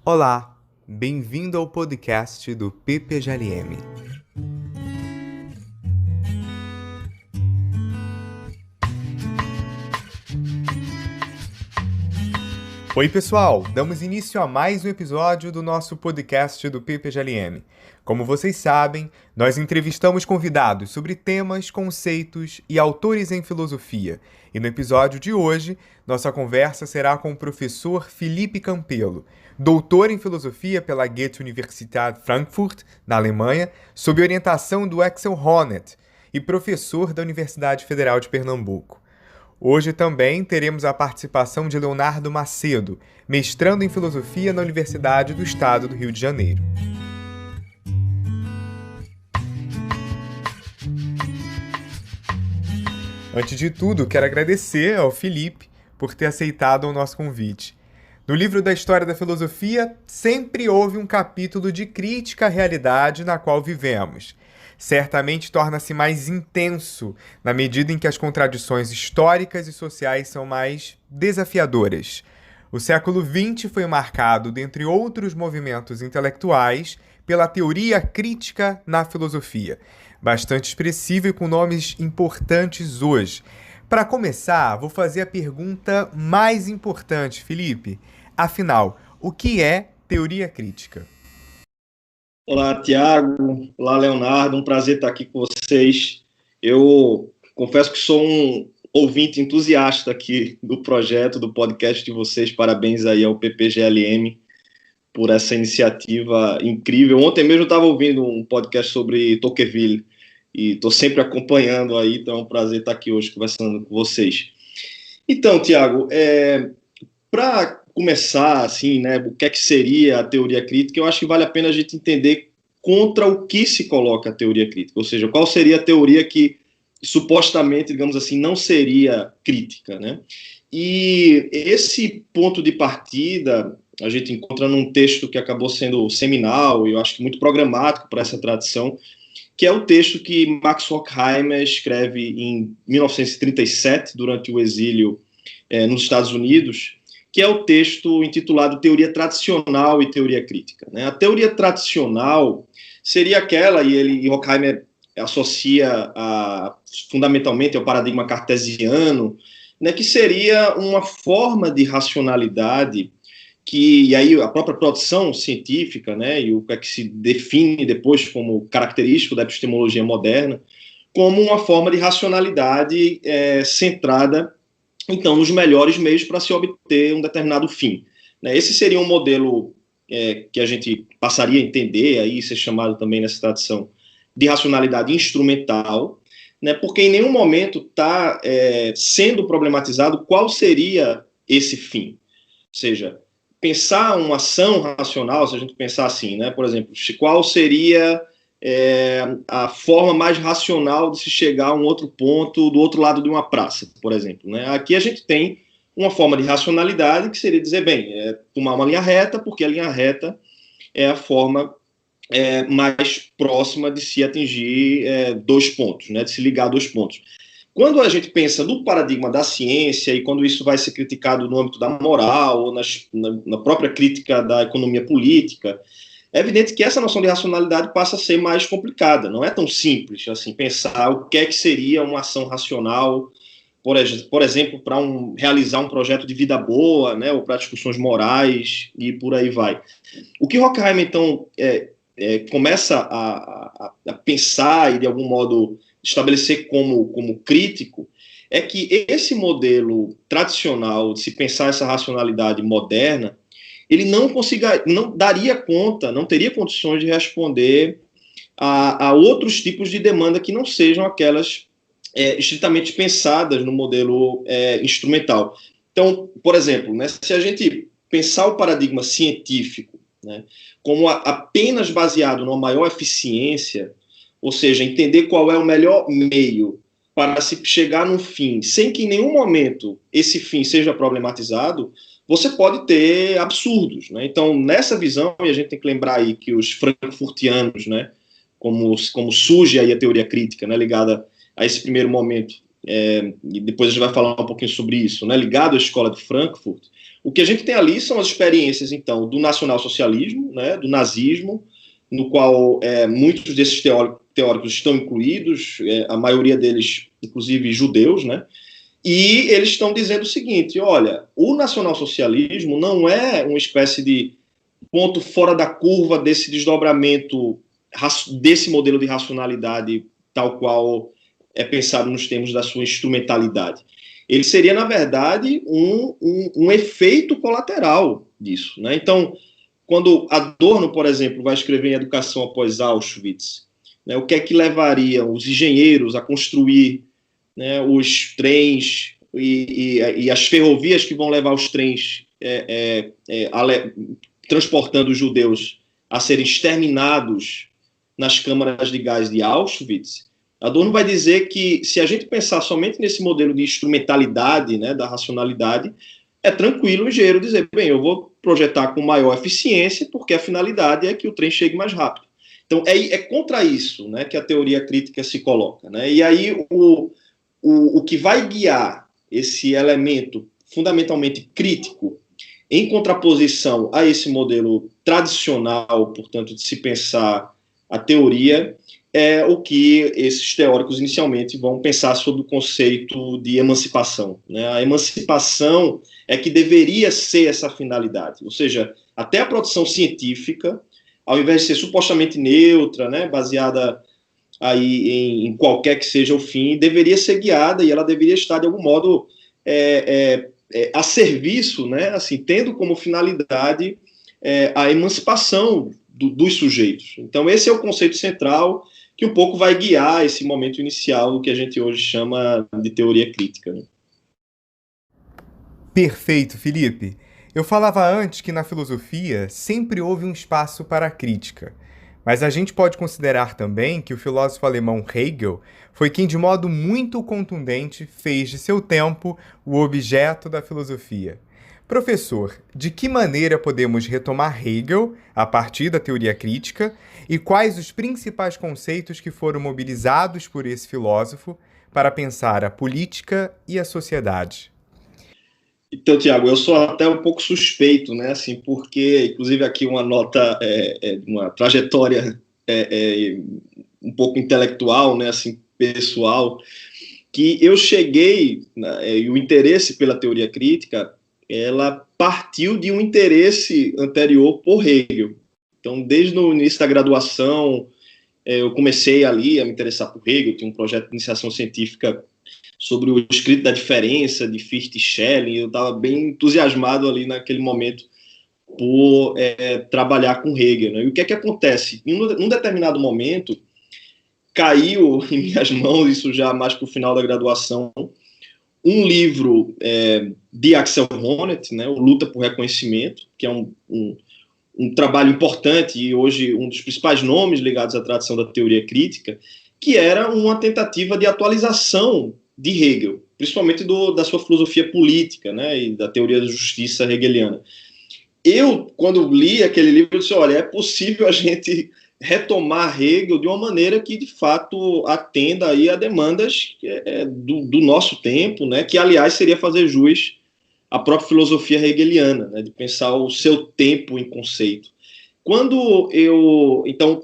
Olá, bem-vindo ao podcast do PPGLM. Oi, pessoal! Damos início a mais um episódio do nosso podcast do PPGLM. Como vocês sabem, nós entrevistamos convidados sobre temas, conceitos e autores em filosofia. E no episódio de hoje, nossa conversa será com o professor Felipe Campelo, doutor em filosofia pela Goethe-Universität Frankfurt, na Alemanha, sob orientação do Axel Honneth, e professor da Universidade Federal de Pernambuco. Hoje também teremos a participação de Leonardo Macedo, mestrando em filosofia na Universidade do Estado do Rio de Janeiro. Antes de tudo, quero agradecer ao Felipe por ter aceitado o nosso convite. No livro da História da Filosofia, sempre houve um capítulo de crítica à realidade na qual vivemos. Certamente torna-se mais intenso na medida em que as contradições históricas e sociais são mais desafiadoras. O século XX foi marcado, dentre outros movimentos intelectuais, pela teoria crítica na filosofia, bastante expressiva e com nomes importantes hoje. Para começar, vou fazer a pergunta mais importante, Felipe. Afinal, o que é teoria crítica? Olá, Tiago. Olá, Leonardo. Um prazer estar aqui com vocês. Eu confesso que sou um ouvinte entusiasta aqui do projeto, do podcast de vocês. Parabéns aí ao PPGLM por essa iniciativa incrível. Ontem mesmo eu estava ouvindo um podcast sobre Tocqueville e estou sempre acompanhando aí, então é um prazer estar aqui hoje conversando com vocês. Então, Tiago, para começar, assim, né, o que é que seria a teoria crítica, eu acho que vale a pena a gente entender contra o que se coloca a teoria crítica, ou seja, qual seria a teoria que supostamente, digamos assim, não seria crítica, né? E esse ponto de partida a gente encontra num texto que acabou sendo seminal e eu acho que muito programático para essa tradição, que é o texto que Max Horkheimer escreve em 1937, durante o exílio nos Estados Unidos, que é o texto intitulado Teoria Tradicional e Teoria Crítica. Né? A teoria tradicional seria aquela, e Horkheimer associa fundamentalmente ao paradigma cartesiano, né, que seria uma forma de racionalidade e aí a própria produção científica, né, e o que é que se define depois como característico da epistemologia moderna, como uma forma de racionalidade centrada então, nos melhores meios para se obter um determinado fim. Esse seria um modelo que a gente passaria a entender, aí ser chamado também nessa tradição de racionalidade instrumental, né, porque em nenhum momento está sendo problematizado qual seria esse fim. Ou seja, pensar uma ação racional, se a gente pensar assim, né, por exemplo, qual seria a forma mais racional de se chegar a um outro ponto do outro lado de uma praça, por exemplo. Né? Aqui a gente tem uma forma de racionalidade que seria dizer, bem, tomar uma linha reta, porque a linha reta é a forma mais próxima de se atingir dois pontos, né? De se ligar a dois pontos. Quando a gente pensa no paradigma da ciência e quando isso vai ser criticado no âmbito da moral ou na própria crítica da economia política, é evidente que essa noção de racionalidade passa a ser mais complicada. Não é tão simples assim pensar o que é que seria uma ação racional, por exemplo, para realizar um projeto de vida boa, né, ou para discussões morais e por aí vai. O que Horkheimer, então, começa a pensar e, de algum modo, estabelecer como crítico é que esse modelo tradicional de se pensar essa racionalidade moderna ele não daria conta, não teria condições de responder a outros tipos de demanda que não sejam aquelas estritamente pensadas no modelo instrumental. Então, por exemplo, né, se a gente pensar o paradigma científico, né, como apenas baseado numa maior eficiência, ou seja, entender qual é o melhor meio para se chegar num fim, sem que em nenhum momento esse fim seja problematizado, você pode ter absurdos. Né? Então, nessa visão, e a gente tem que lembrar aí que os frankfurtianos, né, como surge aí a teoria crítica, né, ligada a esse primeiro momento, e depois a gente vai falar um pouquinho sobre isso, né, ligado à escola de Frankfurt, O que a gente tem ali são as experiências, então, do nacionalsocialismo, né, do nazismo, no qual muitos desses teóricos estão incluídos, a maioria deles, inclusive, judeus, né, e eles estão dizendo o seguinte: olha, o nacionalsocialismo não é uma espécie de ponto fora da curva desse desdobramento, desse modelo de racionalidade tal qual é pensado nos termos da sua instrumentalidade. Ele seria, na verdade, um efeito colateral disso, né? Então, quando Adorno, por exemplo, vai escrever em Educação após Auschwitz, né, o que é que levaria os engenheiros a construir, né, os trens e as ferrovias que vão levar os trens transportando os judeus a serem exterminados nas câmaras de gás de Auschwitz? Adorno vai dizer que, se a gente pensar somente nesse modelo de instrumentalidade, né, da racionalidade, é tranquilo o engenheiro dizer, bem, eu vou projetar com maior eficiência, porque a finalidade é que o trem chegue mais rápido. Então, é contra isso, né, que a teoria crítica se coloca, né? E aí, o que vai guiar esse elemento fundamentalmente crítico, em contraposição a esse modelo tradicional, portanto, de se pensar a teoria, é o que esses teóricos inicialmente vão pensar sobre o conceito de emancipação, né? A emancipação é que deveria ser essa finalidade, ou seja, até a produção científica, ao invés de ser supostamente neutra, né, baseada aí em qualquer que seja o fim, deveria ser guiada e ela deveria estar, de algum modo, a serviço, né, assim, tendo como finalidade a emancipação dos sujeitos. Então, esse é o conceito central que um pouco vai guiar esse momento inicial do que a gente hoje chama de teoria crítica, né? Perfeito, Felipe. Eu falava antes que na filosofia sempre houve um espaço para a crítica. Mas a gente pode considerar também que o filósofo alemão Hegel foi quem, de modo muito contundente, fez de seu tempo o objeto da filosofia. Professor, de que maneira podemos retomar Hegel a partir da teoria crítica e quais os principais conceitos que foram mobilizados por esse filósofo para pensar a política e a sociedade? Então, Tiago, eu sou até um pouco suspeito, né, assim, porque, inclusive, aqui uma nota, uma trajetória um pouco intelectual, né, assim, pessoal, que eu cheguei, e o interesse pela teoria crítica, ela partiu de um interesse anterior por Hegel. Então, desde o início da graduação, eu comecei ali a me interessar por Hegel, tinha um projeto de iniciação científica sobre o escrito da diferença de Fichte e Schelling, eu estava bem entusiasmado ali naquele momento por trabalhar com Hegel, né? E o que é que acontece? Num determinado momento, caiu em minhas mãos, isso já mais para o final da graduação, um livro de Axel Honneth, né, o Luta por Reconhecimento, que é um trabalho importante e hoje um dos principais nomes ligados à tradição da teoria crítica, que era uma tentativa de atualização de Hegel, principalmente da sua filosofia política, né, e da teoria da justiça hegeliana. Eu, quando li aquele livro, disse, olha, é possível a gente retomar Hegel de uma maneira que, de fato, atenda aí a demandas do nosso tempo, né, que, aliás, seria fazer jus à própria filosofia hegeliana, né, de pensar o seu tempo em conceito. Quando eu, então,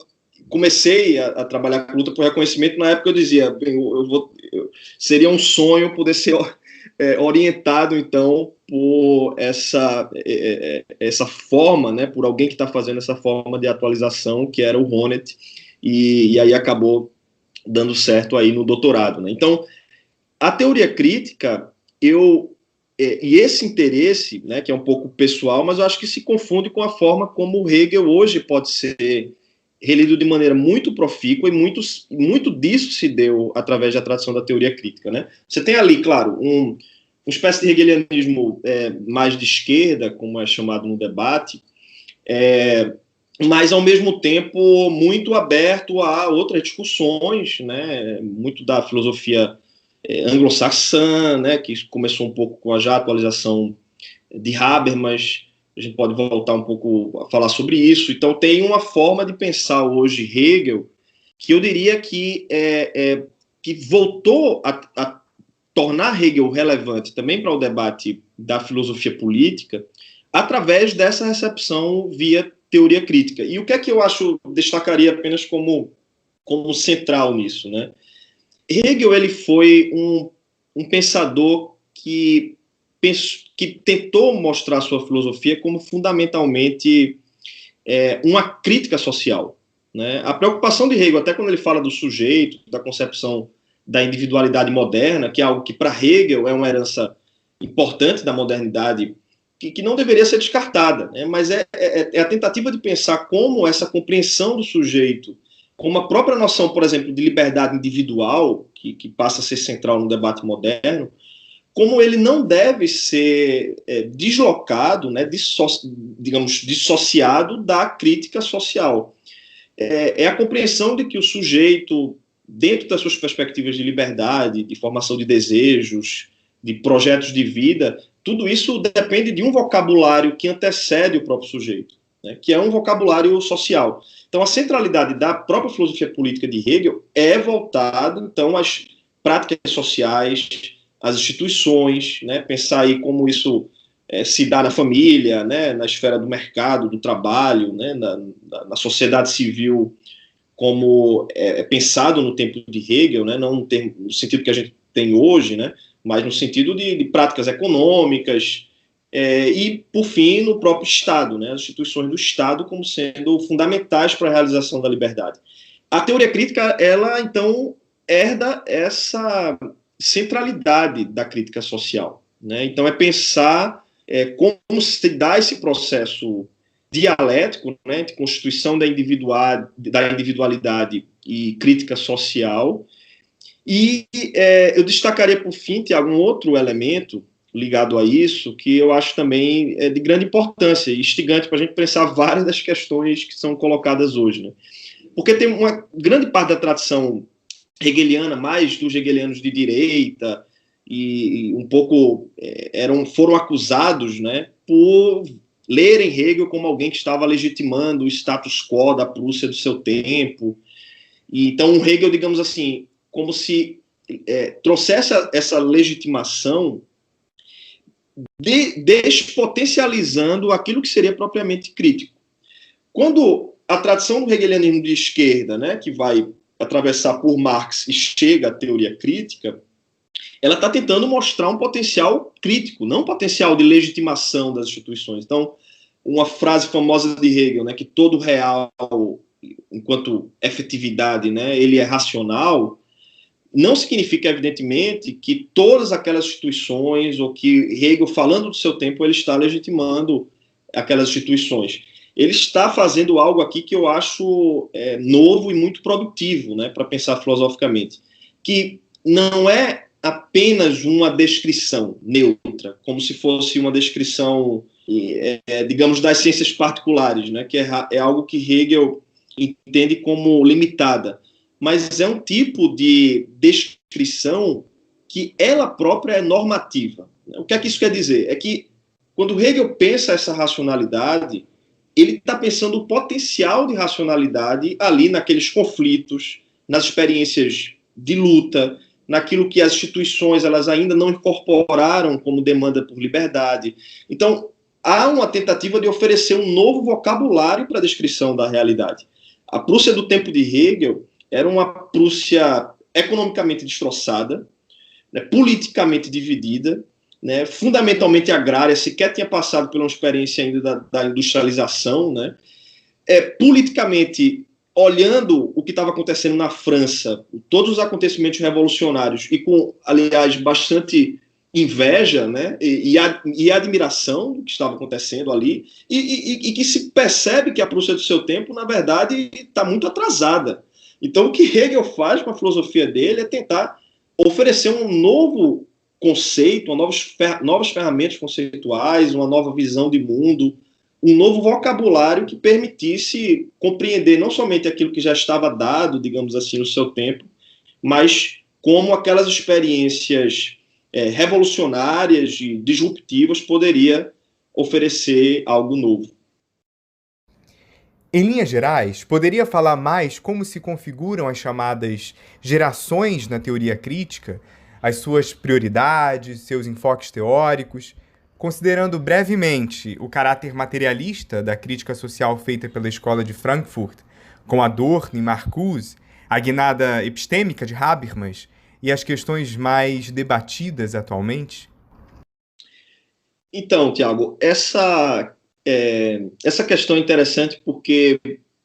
comecei a trabalhar com luta por reconhecimento, na época eu dizia, bem, seria um sonho poder ser orientado, então por essa forma, né, por alguém que está fazendo essa forma de atualização, que era o Honneth, e aí acabou dando certo aí no doutorado, né? Então, a teoria crítica, e esse interesse, né, que é um pouco pessoal, mas eu acho que se confunde com a forma como Hegel hoje pode ser relido de maneira muito profícua, e muito disso se deu através da tradição da teoria crítica, né? Você tem ali, claro, uma espécie de hegelianismo mais de esquerda, como é chamado no debate, mas, ao mesmo tempo, muito aberto a outras discussões, né? Muito da filosofia anglo-saxã, né? Que começou um pouco com a já atualização de Habermas. A gente pode voltar um pouco a falar sobre isso. Então, tem uma forma de pensar hoje Hegel que eu diria que voltou a tornar Hegel relevante também para o debate da filosofia política através dessa recepção via teoria crítica. E o que é que eu destacaria apenas como central nisso, né? Hegel, ele foi um pensador que tentou mostrar sua filosofia como fundamentalmente uma crítica social, né? A preocupação de Hegel, até quando ele fala do sujeito, da concepção da individualidade moderna, que é algo que para Hegel é uma herança importante da modernidade, que não deveria ser descartada, né? Mas é a tentativa de pensar como essa compreensão do sujeito, como a própria noção, por exemplo, de liberdade individual, que passa a ser central no debate moderno, como ele não deve ser deslocado, né, dissociado da crítica social. É a compreensão de que o sujeito, dentro das suas perspectivas de liberdade, de formação de desejos, de projetos de vida, tudo isso depende de um vocabulário que antecede o próprio sujeito, né, que é um vocabulário social. Então, a centralidade da própria filosofia política de Hegel é voltada, então, às práticas sociais, às instituições, né, pensar aí como isso se dá na família, né, na esfera do mercado, do trabalho, né, na sociedade civil, como é pensado no tempo de Hegel, né, não no sentido que a gente tem hoje, né, mas no sentido de práticas econômicas, e, por fim, no próprio Estado, né, as instituições do Estado como sendo fundamentais para a realização da liberdade. A teoria crítica, ela, então, herda essa centralidade da crítica social, né? Então, é pensar como se dá esse processo dialético, né, de constituição da individualidade e crítica social. E eu destacaria, por fim, Tiago, um outro elemento ligado a isso, que eu acho também de grande importância e instigante para a gente pensar várias das questões que são colocadas hoje, né? Porque tem uma grande parte da tradição hegeliana, mais dos hegelianos de direita, e um pouco foram acusados, né, por lerem Hegel como alguém que estava legitimando o status quo da Prússia do seu tempo. E, então, Hegel, digamos assim, como se trouxesse essa legitimação despotencializando aquilo que seria propriamente crítico. Quando a tradição do hegelianismo de esquerda, né, que vai atravessar por Marx e chega à teoria crítica, ela está tentando mostrar um potencial crítico, não um potencial de legitimação das instituições. Então, uma frase famosa de Hegel, né, que todo real, enquanto efetividade, né, ele é racional, não significa, evidentemente, que todas aquelas instituições, ou que Hegel, falando do seu tempo, ele está legitimando aquelas instituições. Ele está fazendo algo aqui que eu acho novo e muito produtivo, né, para pensar filosoficamente, que não é apenas uma descrição neutra, como se fosse uma descrição, digamos, das ciências particulares, né, que é algo que Hegel entende como limitada, mas é um tipo de descrição que ela própria é normativa. O que é que isso quer dizer? É que quando Hegel pensa essa racionalidade, ele está pensando o potencial de racionalidade ali naqueles conflitos, nas experiências de luta, naquilo que as instituições elas ainda não incorporaram como demanda por liberdade. Então, há uma tentativa de oferecer um novo vocabulário para a descrição da realidade. A Prússia do tempo de Hegel era uma Prússia economicamente destroçada, né, politicamente dividida, né, fundamentalmente agrária, sequer tinha passado por uma experiência ainda da industrialização, né, politicamente, olhando o que estava acontecendo na França, todos os acontecimentos revolucionários, e com, aliás, bastante inveja, né, e admiração do que estava acontecendo ali, e que se percebe que a Prússia do seu tempo, na verdade, está muito atrasada. Então, o que Hegel faz com a filosofia dele é tentar oferecer um novo conceito, novas ferramentas conceituais, uma nova visão de mundo, um novo vocabulário que permitisse compreender não somente aquilo que já estava dado, digamos assim, no seu tempo, mas como aquelas experiências revolucionárias e disruptivas poderia oferecer algo novo. Em linhas gerais, poderia falar mais como se configuram as chamadas gerações na teoria crítica, as suas prioridades, seus enfoques teóricos, considerando brevemente o caráter materialista da crítica social feita pela Escola de Frankfurt, com Adorno e Marcuse, a guinada epistêmica de Habermas e as questões mais debatidas atualmente? Então, Tiago, essa questão é interessante porque,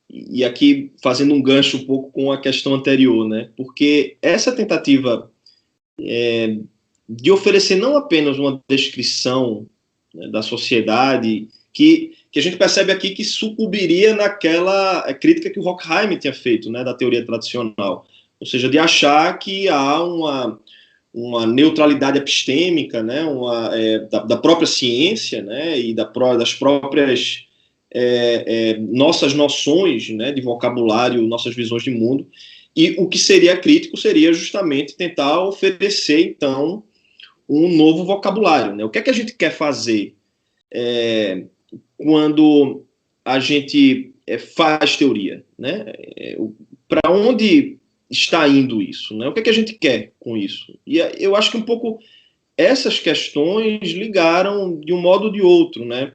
e aqui fazendo um gancho um pouco com a questão anterior, né? Porque essa tentativa de oferecer não apenas uma descrição, né, da sociedade, que a gente percebe aqui que sucumbiria naquela crítica que o Horkheim tinha feito, né, da teoria tradicional, ou seja, de achar que há uma neutralidade epistêmica, né, da própria ciência, né, e das próprias nossas noções, né, de vocabulário, nossas visões de mundo, e o que seria crítico seria justamente tentar oferecer, então, um novo vocabulário, né? O que é que a gente quer fazer quando a gente faz teoria, né? Para onde está indo isso, né? O que é que a gente quer com isso? E eu acho que um pouco essas questões ligaram de um modo ou de outro, né?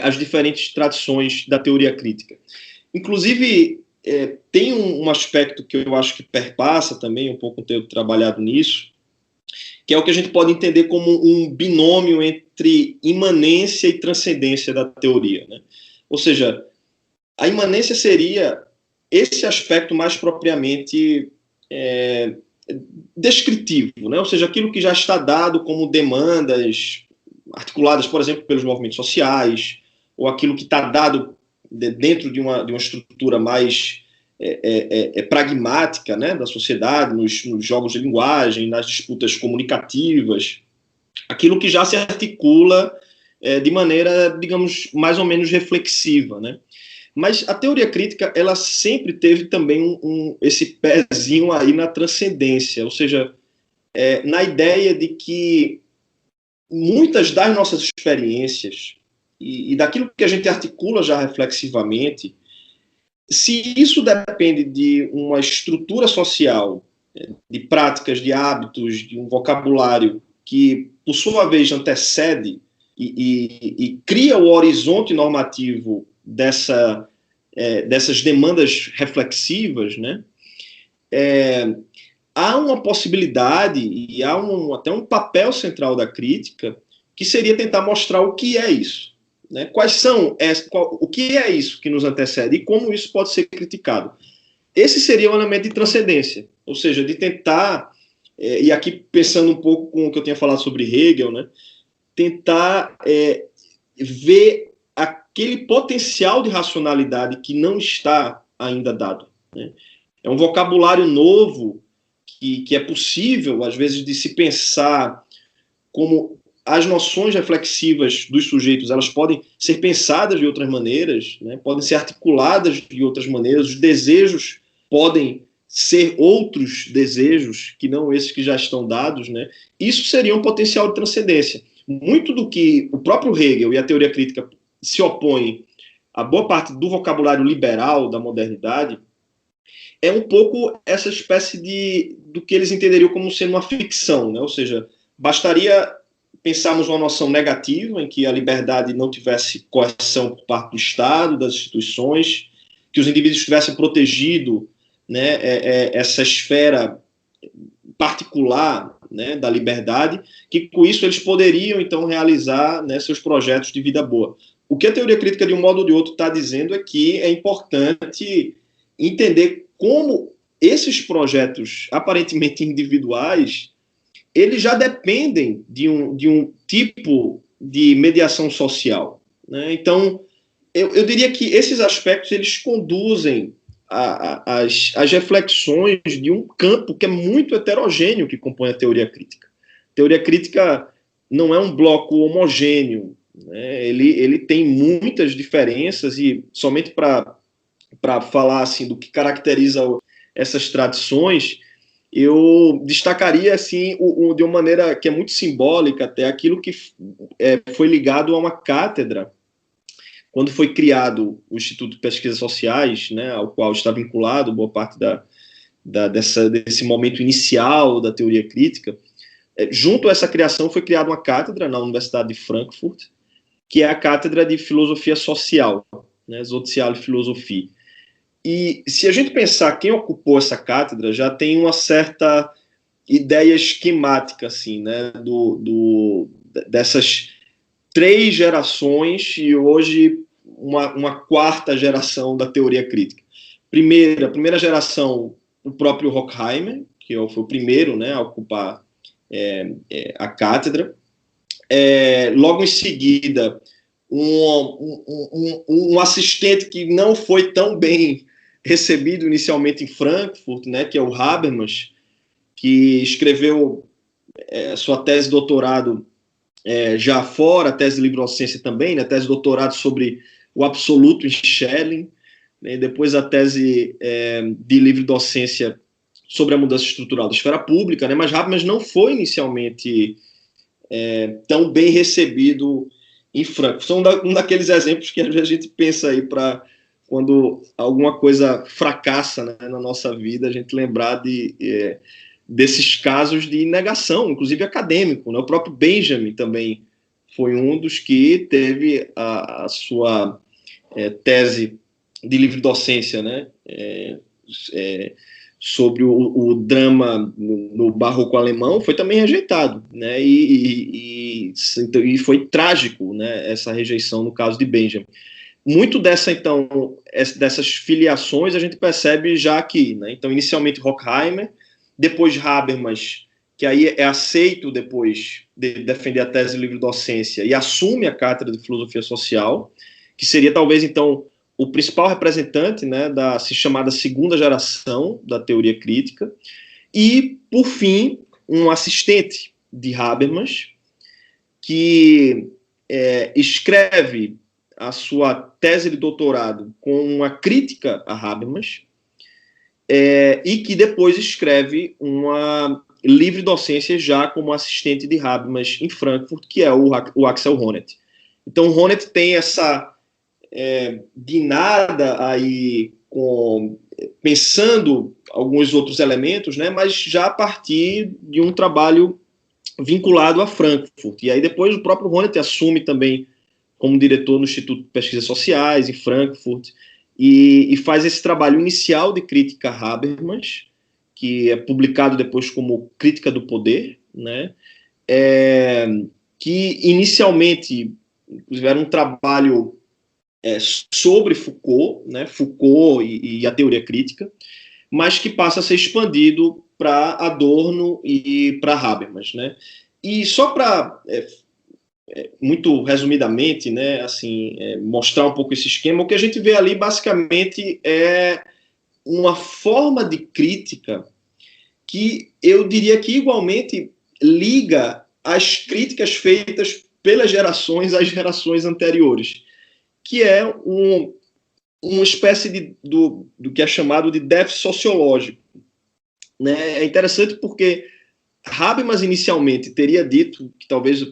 As diferentes tradições da teoria crítica. Inclusive, tem um aspecto que eu acho que perpassa também um pouco ter trabalhado nisso, que é o que a gente pode entender como um binômio entre imanência e transcendência da teoria, né? Ou seja, a imanência seria esse aspecto mais propriamente descritivo, né? Ou seja, aquilo que já está dado como demandas articuladas, por exemplo, pelos movimentos sociais, ou aquilo que está dado dentro de uma estrutura mais pragmática, né, da sociedade, nos jogos de linguagem, nas disputas comunicativas, aquilo que já se articula de maneira, digamos, mais ou menos reflexiva, né? Mas a teoria crítica, ela sempre teve também esse pezinho aí na transcendência, ou seja, na ideia de que muitas das nossas experiências e daquilo que a gente articula já reflexivamente, se isso depende de uma estrutura social, de práticas, de hábitos, de um vocabulário que, por sua vez, antecede e cria o horizonte normativo dessas demandas reflexivas, né? Há uma possibilidade e há até um papel central da crítica que seria tentar mostrar o que é isso, né? O que é isso que nos antecede e como isso pode ser criticado. Esse seria um elemento de transcendência, ou seja, de tentar, e aqui pensando um pouco com o que eu tinha falado sobre Hegel, né, tentar ver aquele potencial de racionalidade que não está ainda dado, né? É um vocabulário novo que é possível, às vezes, de se pensar como as noções reflexivas dos sujeitos, elas podem ser pensadas de outras maneiras, né? Podem ser articuladas de outras maneiras, os desejos podem ser outros desejos que não esses que já estão dados, né? Isso seria um potencial de transcendência. Muito do que o próprio Hegel e a teoria crítica se opõem a boa parte do vocabulário liberal da modernidade é um pouco essa espécie do que eles entenderiam como sendo uma ficção, né? Ou seja, bastaria pensarmos uma noção negativa, em que a liberdade não tivesse coerção por parte do Estado, das instituições, que os indivíduos tivessem protegido, né, essa esfera particular, né, da liberdade, que com isso eles poderiam, então, realizar, né, seus projetos de vida boa. O que a teoria crítica, de um modo ou de outro, está dizendo é que é importante entender como esses projetos aparentemente individuais eles já dependem de um tipo de mediação social, né? Então, eu diria que esses aspectos eles conduzem as reflexões de um campo que é muito heterogêneo que compõe a teoria crítica. A teoria crítica não é um bloco homogêneo, né? Ele tem muitas diferenças e somente para falar assim do que caracteriza essas tradições, eu destacaria assim de uma maneira que é muito simbólica até aquilo que foi ligado a uma cátedra quando foi criado o Instituto de Pesquisas Sociais, né, ao qual está vinculado boa parte desse momento inicial da teoria crítica. Junto a essa criação foi criada uma cátedra na Universidade de Frankfurt, que é a Cátedra de Filosofia Social, né, Soziale Philosophie. E se a gente pensar quem ocupou essa cátedra, já tem uma certa ideia esquemática, assim, né, dessas 3 gerações e hoje uma quarta geração da teoria crítica. A primeira geração, o próprio Horkheimer, que foi o primeiro, né, a ocupar a cátedra. Logo em seguida, um assistente que não foi tão bem recebido inicialmente em Frankfurt, né, que é o Habermas, que escreveu sua tese de doutorado já fora, a tese de livre-docência também, né, a tese de doutorado sobre o absoluto em Schelling, né, depois a tese de livre-docência sobre a mudança estrutural da esfera pública, né, mas Habermas não foi inicialmente tão bem recebido em Frankfurt. São um daqueles exemplos que às vezes a gente pensa aí para quando alguma coisa fracassa, né, na nossa vida, a gente lembrar desses casos de negação, inclusive acadêmico, né? O próprio Benjamin também foi um dos que teve a sua tese de livre-docência, né, sobre o drama no barroco alemão, foi também rejeitado, né, e foi trágico, né, essa rejeição no caso de Benjamin. Muito dessas filiações a gente percebe já aqui, né? Então, inicialmente Horkheimer, depois Habermas, que aí é aceito depois de defender a tese de livre-docência e assume a cátedra de filosofia social, que seria talvez então o principal representante, né, da se chamada segunda geração da teoria crítica, e por fim um assistente de Habermas que escreve a sua tese de doutorado com uma crítica a Habermas, e que depois escreve uma livre-docência já como assistente de Habermas em Frankfurt, que é o Axel Honneth. Então, Honneth tem essa guinada aí, pensando alguns outros elementos, né, mas já a partir de um trabalho vinculado a Frankfurt. E aí depois o próprio Honneth assume também como diretor no Instituto de Pesquisas Sociais, em Frankfurt, e faz esse trabalho inicial de crítica a Habermas, que é publicado depois como Crítica do Poder, né, que inicialmente, inclusive, era um trabalho sobre Foucault, né, Foucault e a teoria crítica, mas que passa a ser expandido para Adorno e para Habermas, né. E só para muito resumidamente, né, assim, mostrar um pouco esse esquema, o que a gente vê ali basicamente é uma forma de crítica que eu diria que igualmente liga as críticas feitas pelas gerações às gerações anteriores, que é uma espécie do que é chamado de déficit sociológico, né? É interessante porque Habermas inicialmente teria dito que talvez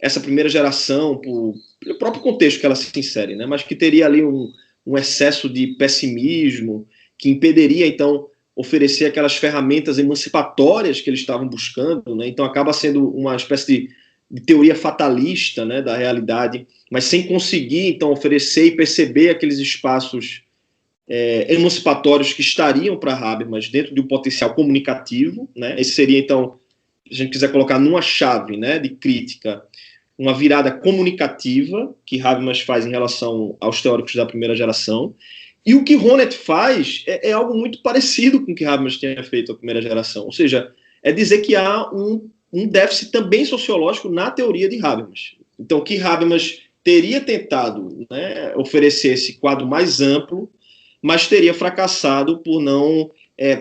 essa primeira geração, pelo próprio contexto que ela se insere, né, mas que teria ali um excesso de pessimismo, que impediria, então, oferecer aquelas ferramentas emancipatórias que eles estavam buscando, né, então acaba sendo uma espécie de teoria fatalista, né, da realidade, mas sem conseguir, então, oferecer e perceber aqueles espaços emancipatórios que estariam para Habermas dentro de um potencial comunicativo, né, esse seria, então, se a gente quiser colocar numa chave, né, de crítica, uma virada comunicativa que Habermas faz em relação aos teóricos da primeira geração, e o que Honneth faz é algo muito parecido com o que Habermas tinha feito a primeira geração, ou seja, é dizer que há um déficit também sociológico na teoria de Habermas. Então, que Habermas teria tentado, né, oferecer esse quadro mais amplo, mas teria fracassado por não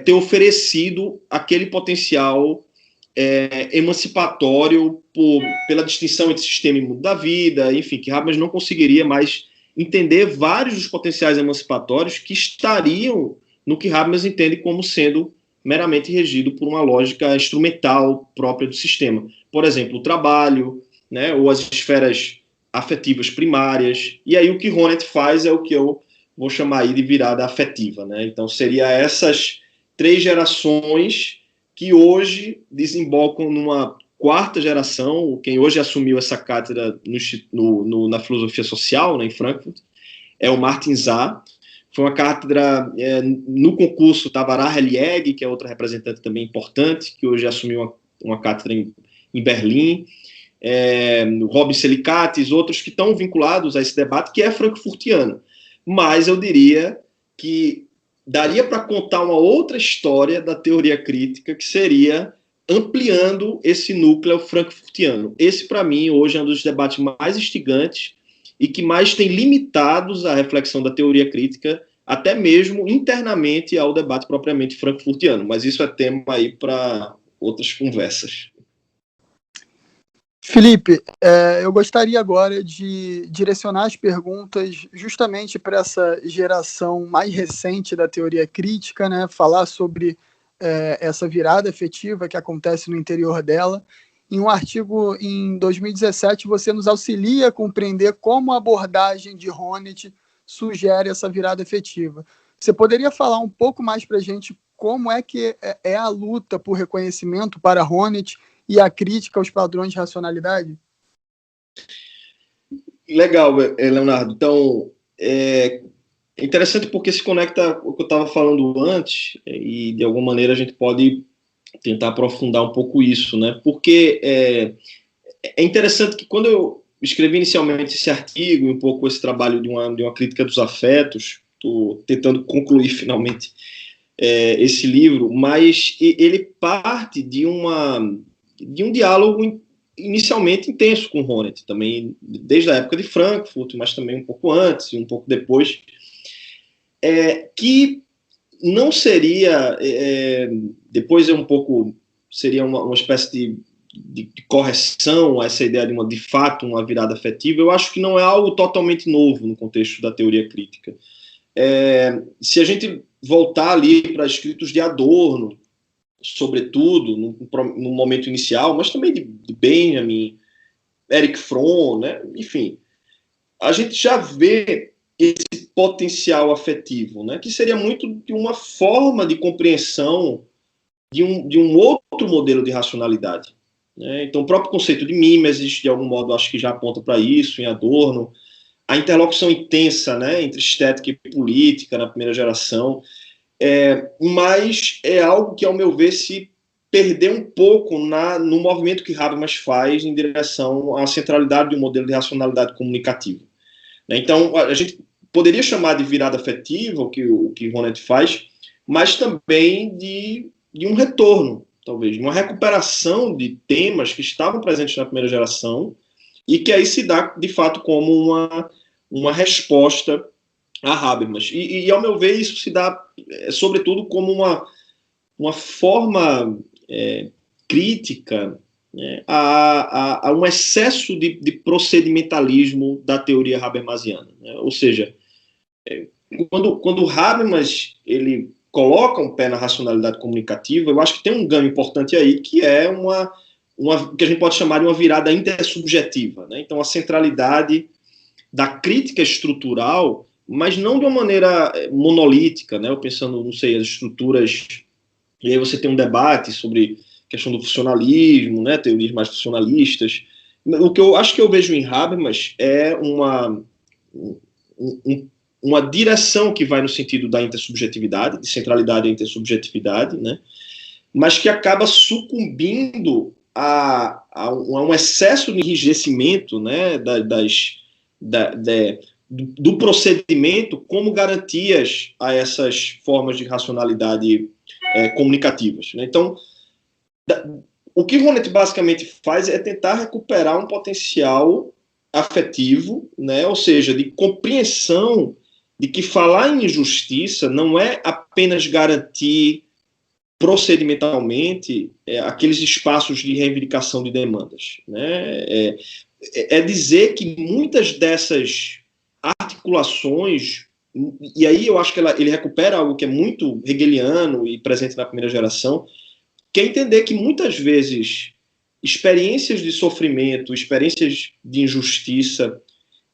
ter oferecido aquele potencial emancipatório pela distinção entre sistema e mundo da vida, enfim, que Habermas não conseguiria mais entender vários dos potenciais emancipatórios que estariam no que Habermas entende como sendo meramente regido por uma lógica instrumental própria do sistema. Por exemplo, o trabalho, né, ou as esferas afetivas primárias, e aí o que Honneth faz é o que eu vou chamar aí de virada afetiva, né? Então, seria essas 3 gerações que hoje desembocam numa quarta geração. Quem hoje assumiu essa cátedra na filosofia social, né, em Frankfurt, é o Martin Zah. Foi uma cátedra, no concurso estava Rahel Yeg, que é outra representante também importante, que hoje assumiu uma cátedra em Berlim, Robin Selicates, outros que estão vinculados a esse debate, que é frankfurtiano. Mas eu diria que daria para contar uma outra história da teoria crítica, que seria ampliando esse núcleo frankfurtiano. Esse, para mim, hoje é um dos debates mais instigantes e que mais tem limitados a reflexão da teoria crítica, até mesmo internamente ao debate propriamente frankfurtiano. Mas isso é tema aí para outras conversas. Felipe, eu gostaria agora de direcionar as perguntas justamente para essa geração mais recente da teoria crítica, né? Falar sobre essa virada afetiva que acontece no interior dela. Em um artigo em 2017, você nos auxilia a compreender como a abordagem de Honneth sugere essa virada afetiva. Você poderia falar um pouco mais para a gente como é que é a luta por reconhecimento para Honneth e a crítica aos padrões de racionalidade? Legal, Leonardo. Então, é interessante porque se conecta com o que eu estava falando antes, e de alguma maneira a gente pode tentar aprofundar um pouco isso, né? Porque é interessante que quando eu escrevi inicialmente esse artigo e um pouco esse trabalho de uma crítica dos afetos, estou tentando concluir finalmente esse livro, mas ele parte de um diálogo inicialmente intenso com Honneth, também desde a época de Frankfurt, mas também um pouco antes e um pouco depois, que não seria, depois seria uma espécie de correção a essa ideia de fato uma virada afetiva. Eu acho que não é algo totalmente novo no contexto da teoria crítica. Se a gente voltar ali para escritos de Adorno, sobretudo no momento inicial, mas também de Benjamin, Erich Fromm, né? Enfim, a gente já vê esse potencial afetivo, né? Que seria muito de uma forma de compreensão de um outro modelo de racionalidade, né? Então, o próprio conceito de mimesis, de algum modo, acho que já aponta para isso, em Adorno, a interlocução intensa, né, entre estética e política na primeira geração, mas é algo que, ao meu ver, se perdeu um pouco no movimento que Habermas faz em direção à centralidade de um modelo de racionalidade comunicativa. Então, a gente poderia chamar de virada afetiva o que Honneth faz, mas também de um retorno, talvez, de uma recuperação de temas que estavam presentes na primeira geração e que aí se dá, de fato, como uma resposta a Habermas. E, ao meu ver, isso se dá, sobretudo, como uma forma crítica, né, a um excesso de procedimentalismo da teoria habermasiana, né? Ou seja, quando Habermas ele coloca um pé na racionalidade comunicativa, eu acho que tem um ganho importante aí, que é que a gente pode chamar de uma virada intersubjetiva, né? Então, a centralidade da crítica estrutural, mas não de uma maneira monolítica, né? Eu pensando, não sei, as estruturas, e aí você tem um debate sobre a questão do funcionalismo, né? Teorias mais funcionalistas. O que eu acho que eu vejo em Habermas é uma direção que vai no sentido da intersubjetividade, de centralidade e intersubjetividade, né? Mas que acaba sucumbindo a um excesso de enrijecimento, né? Do procedimento como garantias a essas formas de racionalidade comunicativas, né? Então, o que Honneth basicamente faz é tentar recuperar um potencial afetivo, né? Ou seja, de compreensão de que falar em injustiça não é apenas garantir procedimentalmente aqueles espaços de reivindicação de demandas, né? É dizer que muitas dessas articulações, e aí eu acho que ele recupera algo que é muito hegeliano e presente na primeira geração, que é entender que muitas vezes experiências de sofrimento, experiências de injustiça,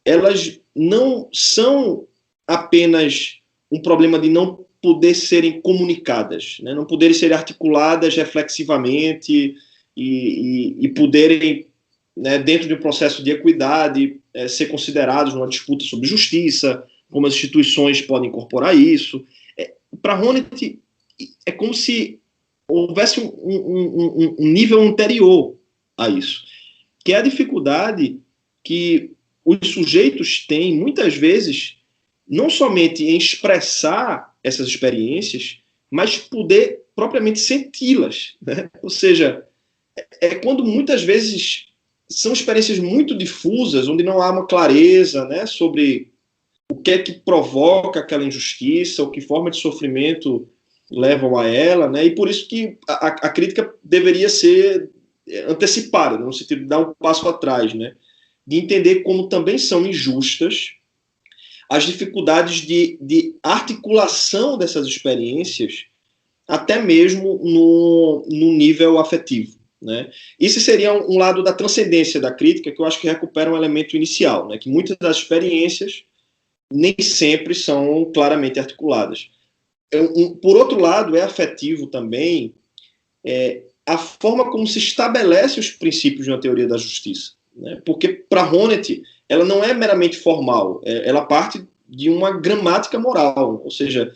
elas não são apenas um problema de não poder serem comunicadas, né? Não poderem ser articuladas reflexivamente e poderem, né, dentro de um processo de equidade, ser considerados numa disputa sobre justiça, como as instituições podem incorporar isso. Para Honneth, é como se houvesse um nível anterior a isso, que é a dificuldade que os sujeitos têm, muitas vezes, não somente em expressar essas experiências, mas poder propriamente senti-las, né? Ou seja, quando muitas vezes são experiências muito difusas, onde não há uma clareza, né, sobre o que é que provoca aquela injustiça, ou que forma de sofrimento levam a ela, né? E por isso que a crítica deveria ser antecipada, no sentido de dar um passo atrás, né? De entender como também são injustas as dificuldades de articulação dessas experiências, até mesmo no nível afetivo, né? Esse seria um lado da transcendência da crítica, que eu acho que recupera um elemento inicial, né? Que muitas das experiências nem sempre são claramente articuladas. Por outro lado, é afetivo também a forma como se estabelece os princípios de uma teoria da justiça, né? Porque, para Honneth, ela não é meramente formal, ela parte de uma gramática moral, ou seja,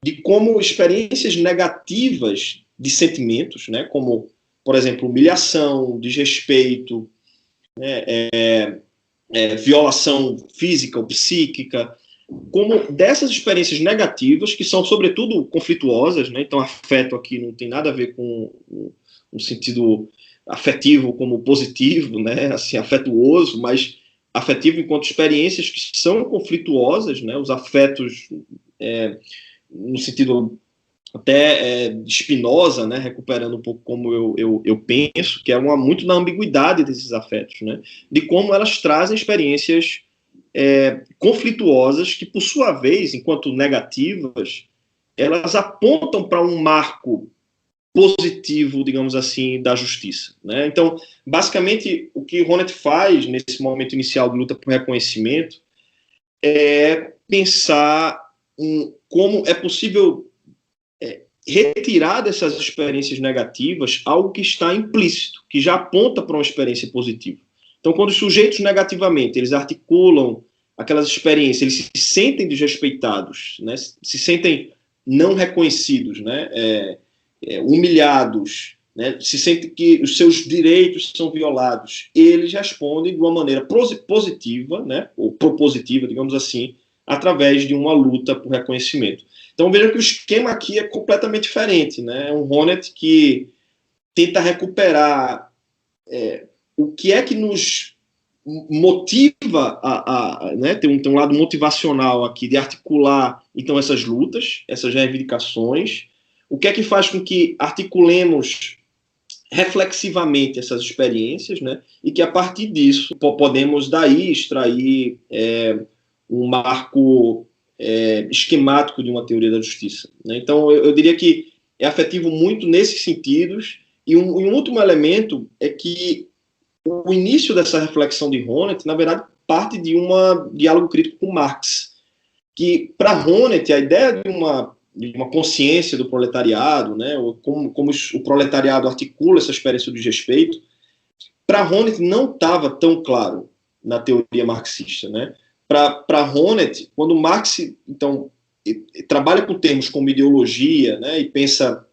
de como experiências negativas de sentimentos, né, como, por exemplo, humilhação, desrespeito, né, violação física ou psíquica, como dessas experiências negativas, que são, sobretudo, conflituosas, né? Então, afeto aqui não tem nada a ver com um sentido afetivo como positivo, né? Assim, afetuoso, mas afetivo enquanto experiências que são conflituosas, né? Os afetos, no sentido até de Spinoza, né? Recuperando um pouco como eu penso, que é muito na ambiguidade desses afetos, né? De como elas trazem experiências conflituosas que, por sua vez, enquanto negativas, elas apontam para um marco positivo, digamos assim, da justiça, né? Então, basicamente, o que Honneth faz nesse momento inicial de luta por reconhecimento é pensar em como é possível retirar dessas experiências negativas algo que está implícito, que já aponta para uma experiência positiva. Então, quando os sujeitos negativamente eles articulam aquelas experiências, eles se sentem desrespeitados, né? Se sentem não reconhecidos, né? Humilhados, né? Se sentem que os seus direitos são violados, eles respondem de uma maneira positiva, né? Ou propositiva, digamos assim, através de uma luta por reconhecimento. Então, veja que o esquema aqui é completamente diferente, né? É um Honneth que tenta recuperar o que é que nos motiva né, tem um lado motivacional aqui de articular então essas lutas, essas reivindicações, o que é que faz com que articulemos reflexivamente essas experiências, né, e que a partir disso podemos daí extrair um marco esquemático de uma teoria da justiça, né? Então eu diria que é afetivo muito nesses sentidos, e um último elemento é que o início dessa reflexão de Honneth, na verdade, parte de um diálogo crítico com Marx, que, para Honneth, a ideia de uma consciência do proletariado, né, como o proletariado articula essa experiência de desrespeito, para Honneth não estava tão claro na teoria marxista, né? Para Honneth, quando Marx, então, trabalha com termos como ideologia, né, e pensa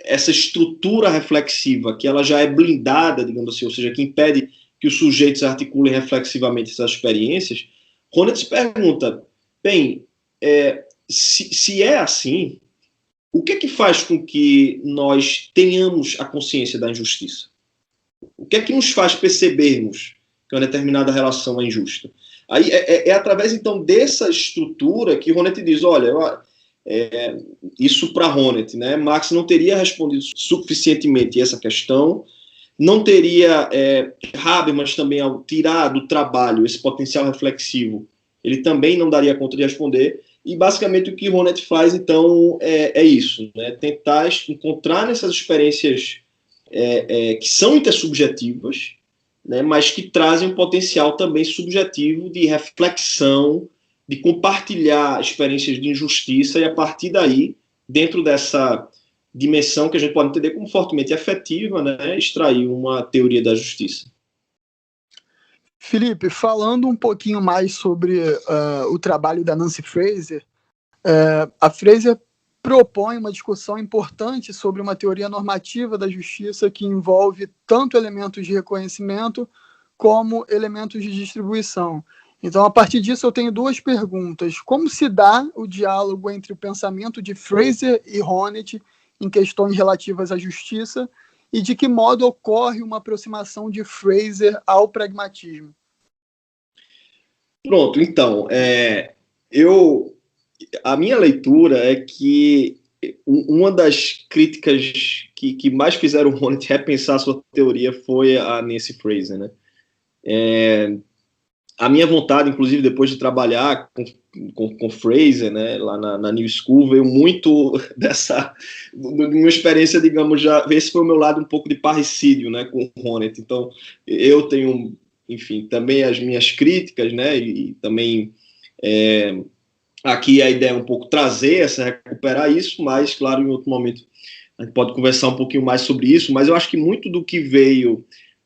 essa estrutura reflexiva, que ela já é blindada, digamos assim, ou seja, que impede que os sujeitos articulem reflexivamente essas experiências, Honneth se pergunta, bem, se é assim, o que é que faz com que nós tenhamos a consciência da injustiça? O que é que nos faz percebermos que uma determinada relação é injusta? Aí é através, então, dessa estrutura que Honneth diz, olha, isso para Honneth, né? Marx não teria respondido suficientemente essa questão, não teria Habermas também, ao tirar do trabalho esse potencial reflexivo, ele também não daria conta de responder, e basicamente o que Honneth faz, então, é isso, né? Tentar encontrar nessas experiências que são intersubjetivas, né? Mas que trazem um potencial também subjetivo de reflexão, de compartilhar experiências de injustiça, e a partir daí, dentro dessa dimensão que a gente pode entender como fortemente afetiva, né, extrair uma teoria da justiça. Felipe, falando um pouquinho mais sobre o trabalho da Nancy Fraser, a Fraser propõe uma discussão importante sobre uma teoria normativa da justiça que envolve tanto elementos de reconhecimento como elementos de distribuição. Então, a partir disso, eu tenho duas perguntas. Como se dá o diálogo entre o pensamento de Fraser e Honneth em questões relativas à justiça e de que modo ocorre uma aproximação de Fraser ao pragmatismo? Pronto, então, a minha leitura é que uma das críticas que mais fizeram o Honneth repensar a sua teoria foi a Nancy Fraser, né? A minha vontade, inclusive, depois de trabalhar com Fraser, né, lá na New School, veio muito da minha experiência, digamos, esse foi o meu lado um pouco de parricídio, né, com o Honneth. Então, eu tenho, enfim, também as minhas críticas, né, e também aqui a ideia é um pouco recuperar isso, mas, claro, em outro momento a gente pode conversar um pouquinho mais sobre isso, mas eu acho que muito do que veio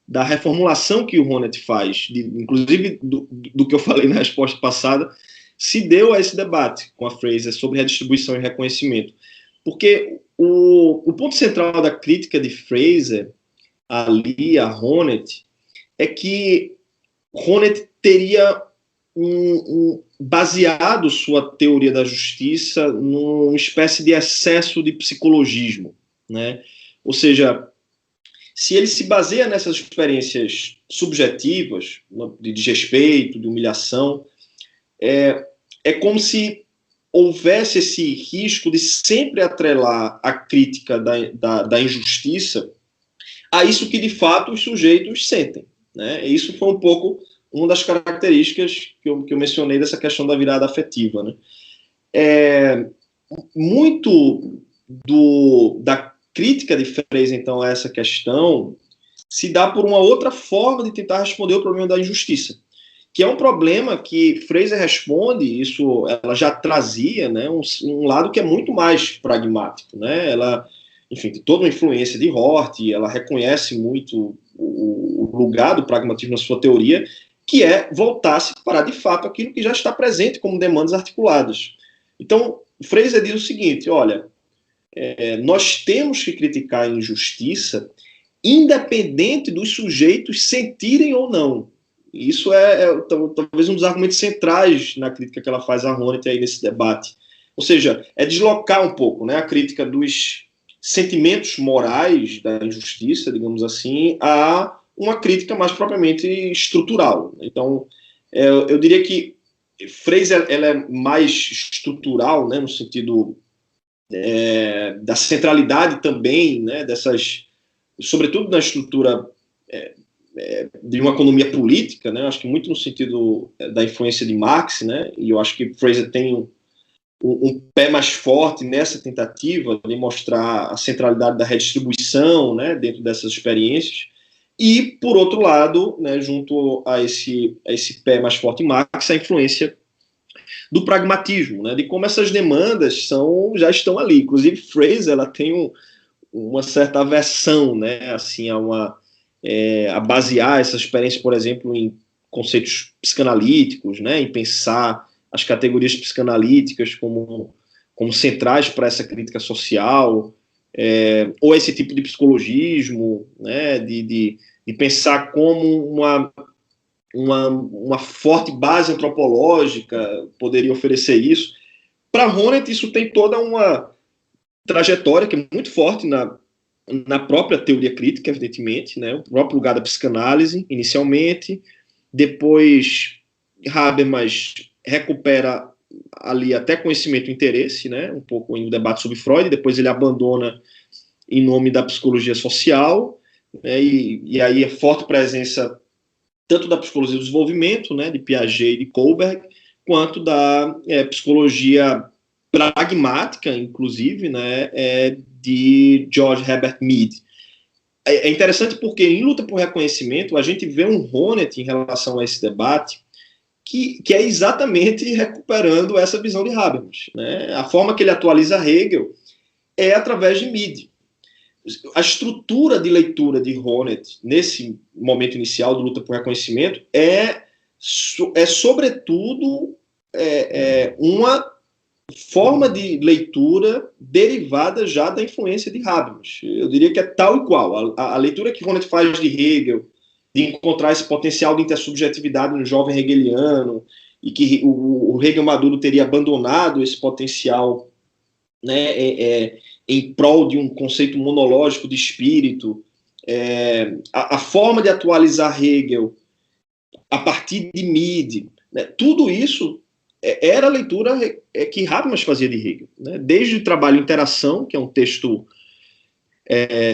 da reformulação que o Honneth faz, inclusive do que eu falei na resposta passada, se deu a esse debate com a Fraser sobre redistribuição e reconhecimento. Porque o ponto central da crítica de Fraser ali a Honneth é que Honneth teria baseado sua teoria da justiça numa espécie de excesso de psicologismo, né? Ou seja, se ele se baseia nessas experiências subjetivas, de desrespeito, de humilhação, é como se houvesse esse risco de sempre atrelar a crítica da injustiça a isso que, de fato, os sujeitos sentem, né? E isso foi um pouco uma das características que eu mencionei dessa questão da virada afetiva, né? Muito da crítica de Fraser, então, a essa questão se dá por uma outra forma de tentar responder o problema da injustiça, que é um problema que Fraser responde, isso ela já trazia, né, um lado que é muito mais pragmático, né? Ela, enfim, tem toda uma influência de Hort, ela reconhece muito o lugar do pragmatismo na sua teoria, que é voltar-se para, de fato, aquilo que já está presente como demandas articuladas. Então, Fraser diz o seguinte, olha, nós temos que criticar a injustiça independente dos sujeitos sentirem ou não. Isso talvez um dos argumentos centrais na crítica que ela faz a Honneth aí nesse debate. Ou seja, é deslocar um pouco, né, a crítica dos sentimentos morais da injustiça, digamos assim, a uma crítica mais propriamente estrutural. Então, eu diria que Fraser ela é mais estrutural, né, no sentido da centralidade também, né, sobretudo na estrutura de uma economia política, né, acho que muito no sentido da influência de Marx, né, e eu acho que Fraser tem um pé mais forte nessa tentativa de mostrar a centralidade da redistribuição, né, dentro dessas experiências, e, por outro lado, né, junto a esse pé mais forte em Marx, a influência do pragmatismo, né, de como essas demandas já estão ali. Inclusive, Fraser ela tem uma certa aversão, né, assim, a basear essa experiência, por exemplo, em conceitos psicanalíticos, né, em pensar as categorias psicanalíticas como centrais para essa crítica social, ou esse tipo de psicologismo, né, de pensar como uma forte base antropológica poderia oferecer isso. Para Honneth, isso tem toda uma trajetória que é muito forte na própria teoria crítica, evidentemente, né, o próprio lugar da psicanálise, inicialmente, depois Habermas recupera ali até conhecimento e interesse, né, um pouco em debate sobre Freud, depois ele abandona em nome da psicologia social, né, e aí a forte presença tanto da psicologia do desenvolvimento, né, de Piaget e de Kohlberg, quanto da psicologia pragmática, inclusive, né, de George Herbert Mead. É interessante porque em Luta por Reconhecimento a gente vê um Honneth em relação a esse debate que é exatamente recuperando essa visão de Habermas, né? A forma que ele atualiza Hegel é através de MIDI. A estrutura de leitura de Honneth, nesse momento inicial do Luta por Reconhecimento, é sobretudo, uma forma de leitura derivada já da influência de Habermas. Eu diria que é tal e qual. A leitura que Honneth faz de Hegel, de encontrar esse potencial de intersubjetividade no jovem hegeliano, e que o Hegel maduro teria abandonado esse potencial, né, em prol de um conceito monológico de espírito, a forma de atualizar Hegel a partir de MIDI, né, tudo isso era a leitura que Habermas fazia de Hegel, né, desde o trabalho Interação, que é um texto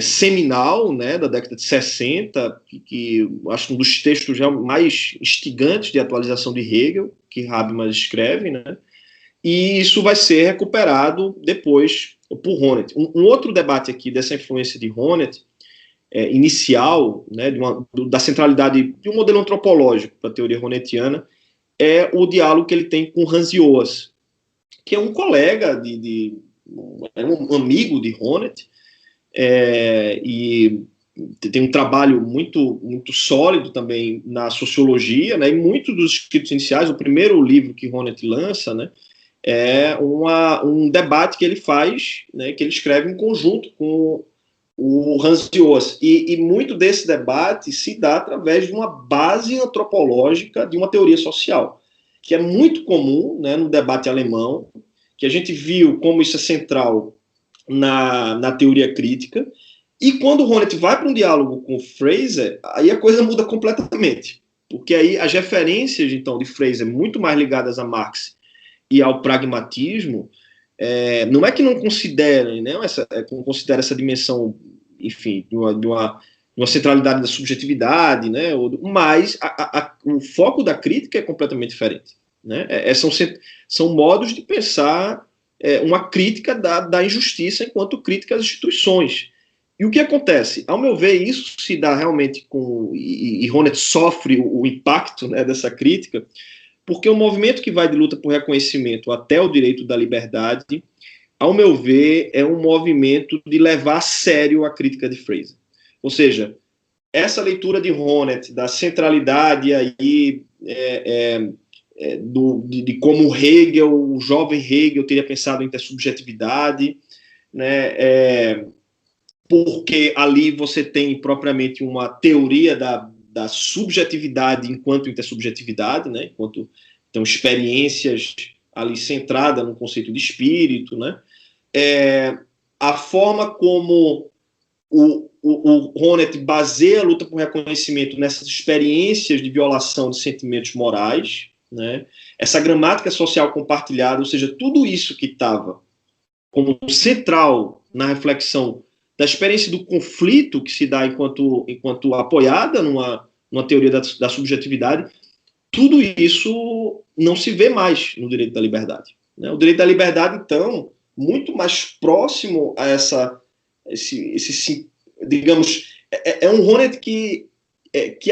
seminal, né, da década de 60, que acho um dos textos já mais instigantes de atualização de Hegel, que Habermas escreve, né, e isso vai ser recuperado depois por Honneth. Um outro debate aqui dessa influência de Honneth, inicial, né, da centralidade de um modelo antropológico para a teoria honnethiana, é o diálogo que ele tem com Hans Joas, que é um colega, um amigo de Honneth, e tem um trabalho muito, muito sólido também na sociologia, né, e muitos dos escritos iniciais, o primeiro livro que Honneth lança, né, é um debate que ele faz, né, que ele escreve em conjunto com o Hans Joas, e muito desse debate se dá através de uma base antropológica de uma teoria social, que é muito comum, né, no debate alemão, que a gente viu como isso é central na teoria crítica, e quando Honneth vai para um diálogo com Fraser, aí a coisa muda completamente, porque aí as referências, então, de Fraser muito mais ligadas a Marx e ao pragmatismo, não é que não considerem, né, considera essa dimensão, enfim, de uma centralidade da subjetividade, né, mas o foco da crítica é completamente diferente, né, são modos de pensar uma crítica da injustiça enquanto crítica às instituições. E o que acontece? Ao meu ver, isso se dá realmente e Honneth sofre o impacto, né, dessa crítica, porque o movimento que vai de luta por reconhecimento até o direito da liberdade, ao meu ver, é um movimento de levar a sério a crítica de Fraser. Ou seja, essa leitura de Honneth, da centralidade aí, de como Hegel, o jovem Hegel, teria pensado em intersubjetividade, né, porque ali você tem propriamente uma teoria da subjetividade enquanto intersubjetividade, né, enquanto então, experiências ali centradas no conceito de espírito, né, a forma como o Honneth baseia a luta por reconhecimento nessas experiências de violação de sentimentos morais, né, essa gramática social compartilhada, ou seja, tudo isso que estava como central na reflexão da experiência do conflito que se dá enquanto apoiada numa teoria da subjetividade, tudo isso não se vê mais no direito da liberdade, né? O direito da liberdade, então, muito mais próximo a esse digamos, um Honneth que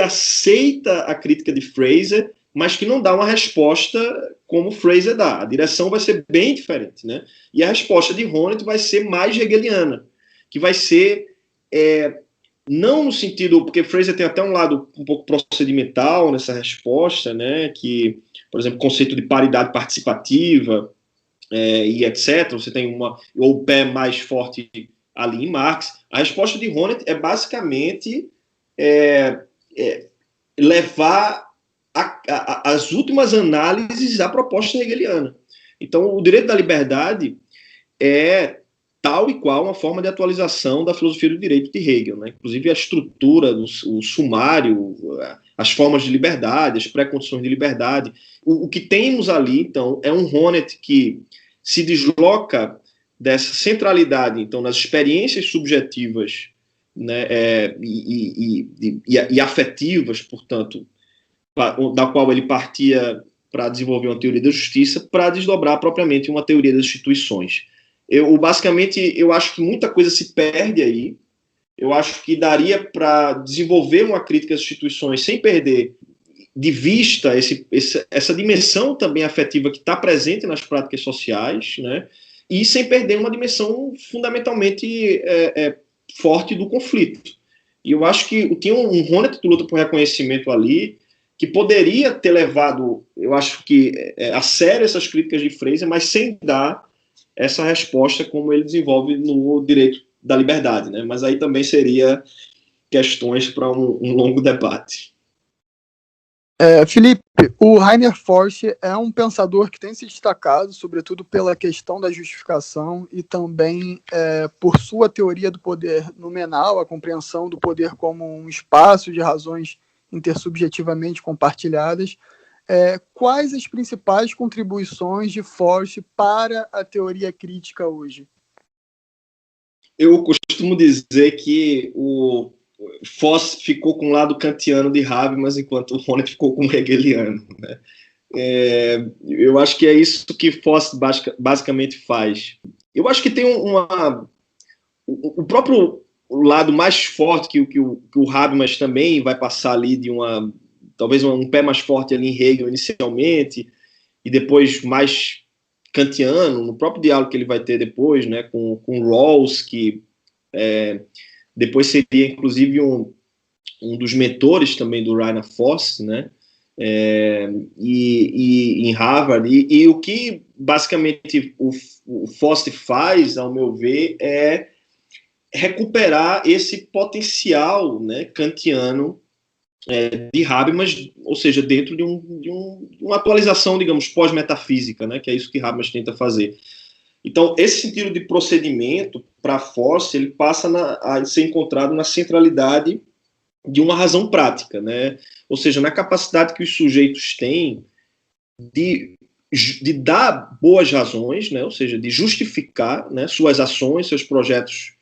aceita a crítica de Fraser, mas que não dá uma resposta como Fraser dá. A direção vai ser bem diferente, né? E a resposta de Honneth vai ser mais hegeliana, que vai ser não no sentido, porque Fraser tem até um lado um pouco procedimental nessa resposta, né, que, por exemplo, o conceito de paridade participativa e etc., você tem o pé mais forte ali em Marx. A resposta de Honneth é basicamente levar as últimas análises à proposta hegeliana. Então, o direito da liberdade é tal e qual uma forma de atualização da filosofia do direito de Hegel, né? Inclusive a estrutura, o sumário, as formas de liberdade, as pré-condições de liberdade. O que temos ali, então, é um Honneth que se desloca dessa centralidade, então, nas experiências subjetivas, né, e afetivas, portanto, da qual ele partia para desenvolver uma teoria da justiça, para desdobrar propriamente uma teoria das instituições. Basicamente, eu acho que muita coisa se perde aí. Eu acho que daria para desenvolver uma crítica às instituições sem perder de vista essa dimensão também afetiva que está presente nas práticas sociais, né? e sem perder uma dimensão fundamentalmente forte do conflito. E eu acho que tinha um Honneth de luta por reconhecimento ali, que poderia ter levado, eu acho que, a sério essas críticas de Fraser, mas sem dar essa resposta como ele desenvolve no Direito da Liberdade, né? Mas aí também seria questões para um longo debate. Felipe, o Rainer Forst é um pensador que tem se destacado, sobretudo pela questão da justificação e também por sua teoria do poder nominal, a compreensão do poder como um espaço de razões intersubjetivamente compartilhadas. Quais as principais contribuições de Forst para a teoria crítica hoje? Eu costumo dizer que o Forst ficou com o lado kantiano de Habermas, enquanto o Honneth ficou com o hegeliano, né? Eu acho que é isso que Forst basicamente faz. Eu acho que tem o próprio lado mais forte que o Habermas também vai passar ali de talvez um pé mais forte ali em Hegel inicialmente, e depois mais kantiano, no próprio diálogo que ele vai ter depois, né, com Rawls, que depois seria inclusive um dos mentores também do Rainer Forst, né, e em Harvard, e o que basicamente o Forst faz, ao meu ver, é recuperar esse potencial, né, kantiano de Habermas, ou seja, dentro de uma atualização, digamos, pós-metafísica, né, que é isso que Habermas tenta fazer. Então, esse sentido de procedimento, para Forst, ele passa a ser encontrado na centralidade de uma razão prática, né? Ou seja, na capacidade que os sujeitos têm de dar boas razões, né? Ou seja, de justificar, né, suas ações, seus projetos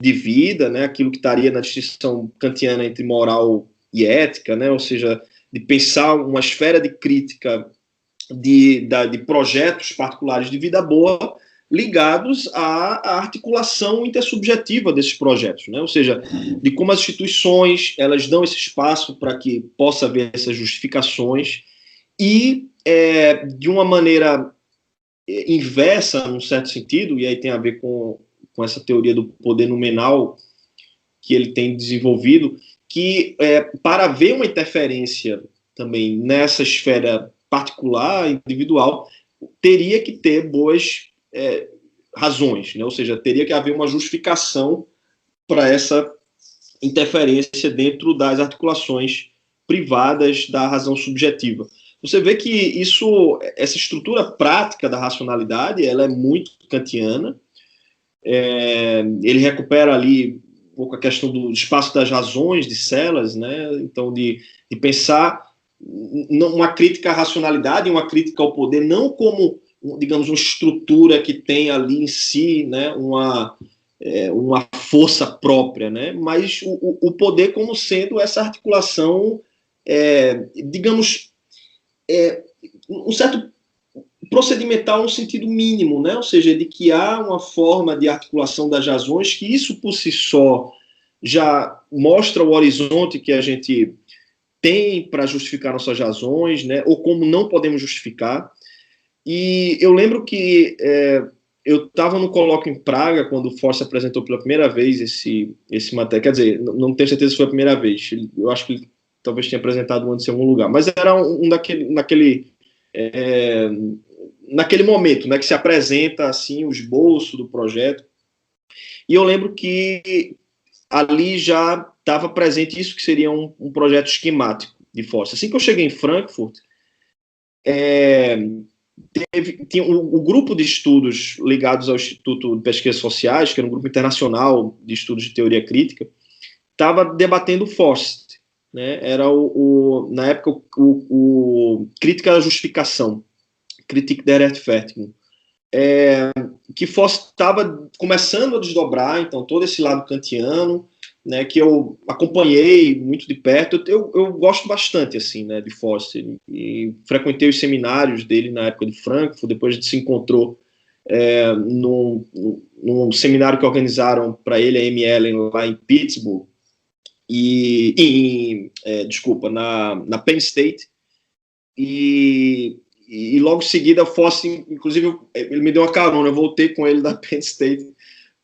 de vida, né? Aquilo que estaria na distinção kantiana entre moral e ética, né? Ou seja, de pensar uma esfera de crítica de projetos particulares de vida boa ligados à articulação intersubjetiva desses projetos, né? Ou seja, de como as instituições elas dão esse espaço para que possa haver essas justificações e de uma maneira inversa, num certo sentido, e aí tem a ver com essa teoria do poder nominal que ele tem desenvolvido, que para haver uma interferência também nessa esfera particular, individual, teria que ter boas razões, né? Ou seja, teria que haver uma justificação para essa interferência dentro das articulações privadas da razão subjetiva. Você vê que essa estrutura prática da racionalidade, ela é muito kantiana. Ele recupera ali um pouco a questão do espaço das razões de Sellars, né? Então de pensar uma crítica à racionalidade, uma crítica ao poder, não como, digamos, uma estrutura que tem ali em si, né, uma força própria, né, mas o poder como sendo essa articulação, digamos, um certo procedimental no sentido mínimo, né, ou seja, de que há uma forma de articulação das razões, que isso por si só já mostra o horizonte que a gente tem para justificar nossas razões, né, ou como não podemos justificar. E eu lembro que eu estava no colóquio em Praga, quando o Forst apresentou pela primeira vez esse material, quer dizer, não tenho certeza se foi a primeira vez, eu acho que ele talvez tenha apresentado antes em algum lugar, mas era naquele momento, né, que se apresenta assim o esboço do projeto, e eu lembro que ali já estava presente isso que seria um projeto esquemático de Forst. Assim que eu cheguei em Frankfurt, tinha o grupo de estudos ligados ao Instituto de Pesquisas Sociais, que era um grupo internacional de estudos de teoria crítica, estava debatendo Forst, né? Era na época o Crítica da Justificação, Kritik der Rechtfertigung, que Forst estava começando a desdobrar, então, todo esse lado kantiano, né, que eu acompanhei muito de perto. Eu gosto bastante, assim, né, de Forst, e frequentei os seminários dele na época de Frankfurt. Depois a gente se encontrou num seminário que organizaram para ele, a Amy Allen, lá em Pittsburgh, desculpa, na Penn State, e e logo em seguida, Fosse, inclusive, ele me deu uma carona, eu voltei com ele da Penn State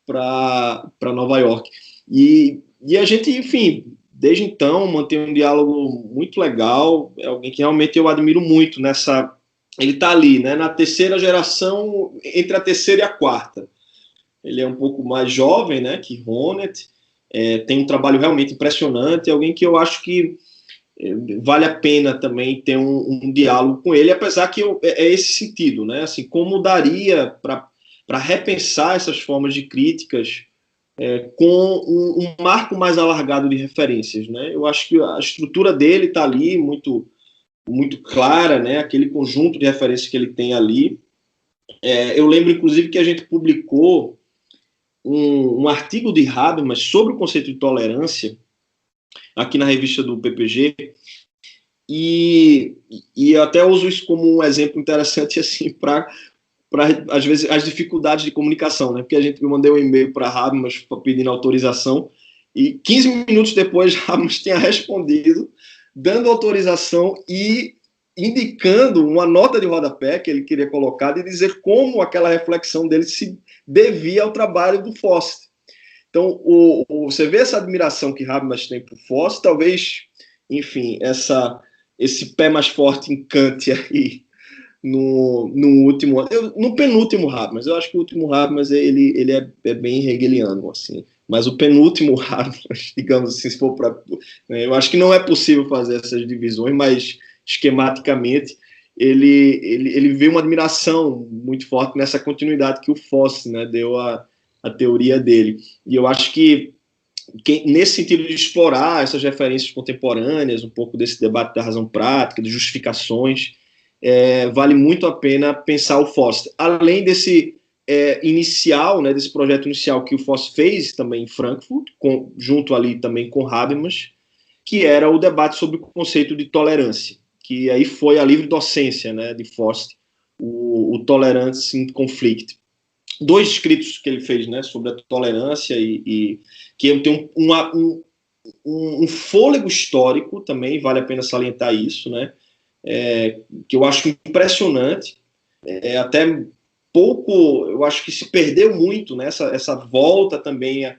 para Nova York. E a gente, enfim, desde então, mantém um diálogo muito legal, é alguém que realmente eu admiro muito nessa... Ele está ali, né, na terceira geração, entre a terceira e a quarta. Ele é um pouco mais jovem, né, que Honneth, tem um trabalho realmente impressionante, é alguém que eu acho que vale a pena também ter um diálogo com ele, apesar que é esse sentido, né, assim, como daria para repensar essas formas de críticas com um marco mais alargado de referências, né, eu acho que a estrutura dele está ali muito, muito clara, né, aquele conjunto de referências que ele tem ali. Eu lembro, inclusive, que a gente publicou um artigo de Habermas sobre o conceito de tolerância aqui na revista do PPG, e eu até uso isso como um exemplo interessante assim para às vezes as dificuldades de comunicação, né? Porque a gente mandou um e-mail para Habermas pedindo autorização e 15 minutos depois Habermas tinha respondido dando autorização e indicando uma nota de rodapé que ele queria colocar e dizer como aquela reflexão dele se devia ao trabalho do Foster. Então, você vê essa admiração que Habermas tem por Foster, talvez, enfim, esse pé mais forte em Kant aí no penúltimo Habermas. Eu acho que o último Habermas ele é bem hegeliano, assim. Mas o penúltimo Habermas, digamos assim, se for para... eu acho que não é possível fazer essas divisões, mas esquematicamente ele vê uma admiração muito forte nessa continuidade que o Foster, né, deu a teoria dele. E eu acho que nesse sentido de explorar essas referências contemporâneas, um pouco desse debate da razão prática, de justificações, vale muito a pena pensar o Foster. Além desse inicial, né, desse projeto inicial que o Foster fez também em Frankfurt, junto ali também com Habermas, que era o debate sobre o conceito de tolerância, que aí foi a livre docência, né, de Foster, o Tolerance in Conflict. 2 escritos que ele fez, né, sobre a tolerância e que tem um fôlego histórico também, vale a pena salientar isso, né, que eu acho impressionante, até pouco, eu acho que se perdeu muito, né, essa volta também a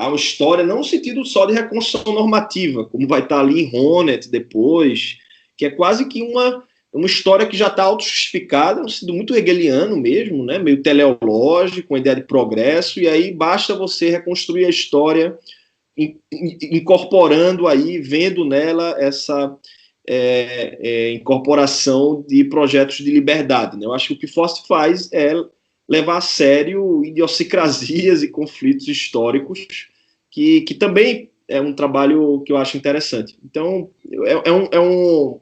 uma história, não no sentido só de reconstrução normativa, como vai estar ali em Honneth depois, que é quase que uma história que já está auto-justificada, no sentido muito hegeliano mesmo, né, meio teleológico, com a ideia de progresso, e aí basta você reconstruir a história incorporando aí, vendo nela essa incorporação de projetos de liberdade, né? Eu acho que o que Foster faz é levar a sério idiosincrasias e conflitos históricos, que também é um trabalho que eu acho interessante. Então, é um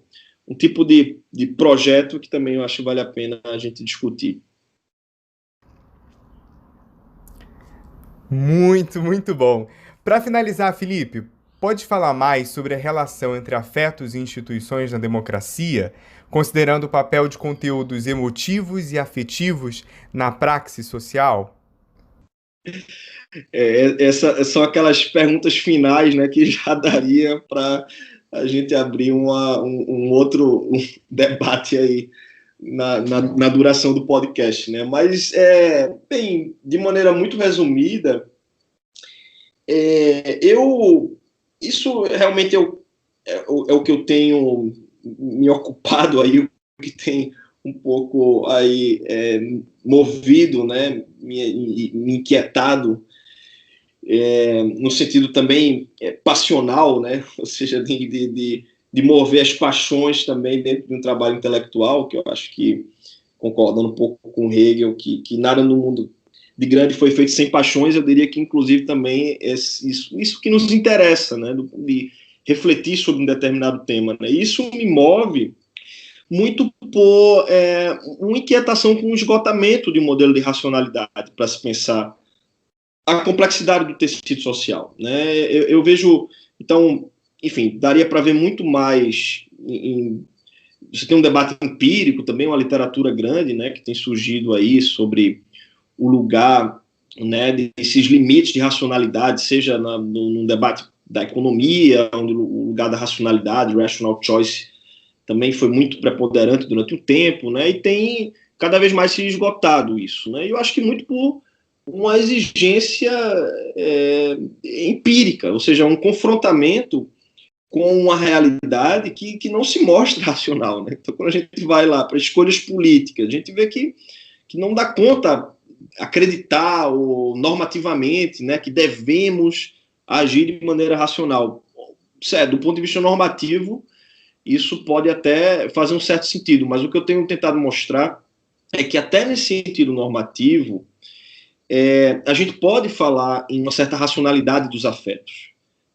tipo de projeto que também eu acho que vale a pena a gente discutir. Muito, muito bom. Para finalizar, Felipe, pode falar mais sobre a relação entre afetos e instituições na democracia, considerando o papel de conteúdos emotivos e afetivos na praxis social? Essas são aquelas perguntas finais, né, que já daria para a gente abrir um outro debate aí na duração do podcast, né? Mas, bem, de maneira muito resumida, isso realmente é o que eu tenho me ocupado aí, o que tem um pouco aí movido, né, me inquietado, no sentido também passional, né, ou seja, de mover as paixões também dentro de um trabalho intelectual, que eu acho que, concordando um pouco com Hegel, que nada no mundo de grande foi feito sem paixões, eu diria que, inclusive, também isso que nos interessa, né, de refletir sobre um determinado tema, né, isso me move muito por uma inquietação com o esgotamento de um modelo de racionalidade para se pensar a complexidade do tecido social, né? Eu vejo, então, enfim, daria para ver muito mais. Você tem um debate empírico também, uma literatura grande, né, que tem surgido aí sobre o lugar, né, desses limites de racionalidade, seja num debate da economia, onde o lugar da racionalidade, rational choice, também foi muito preponderante durante o tempo, né? E tem cada vez mais se esgotado isso, né? E eu acho que muito por uma exigência empírica, ou seja, um confrontamento com uma realidade que não se mostra racional, né? Então, quando a gente vai lá para escolhas políticas, a gente vê que não dá conta acreditar ou normativamente, né, que devemos agir de maneira racional. Certo, do ponto de vista normativo, isso pode até fazer um certo sentido, mas o que eu tenho tentado mostrar é que até nesse sentido normativo, a gente pode falar em uma certa racionalidade dos afetos.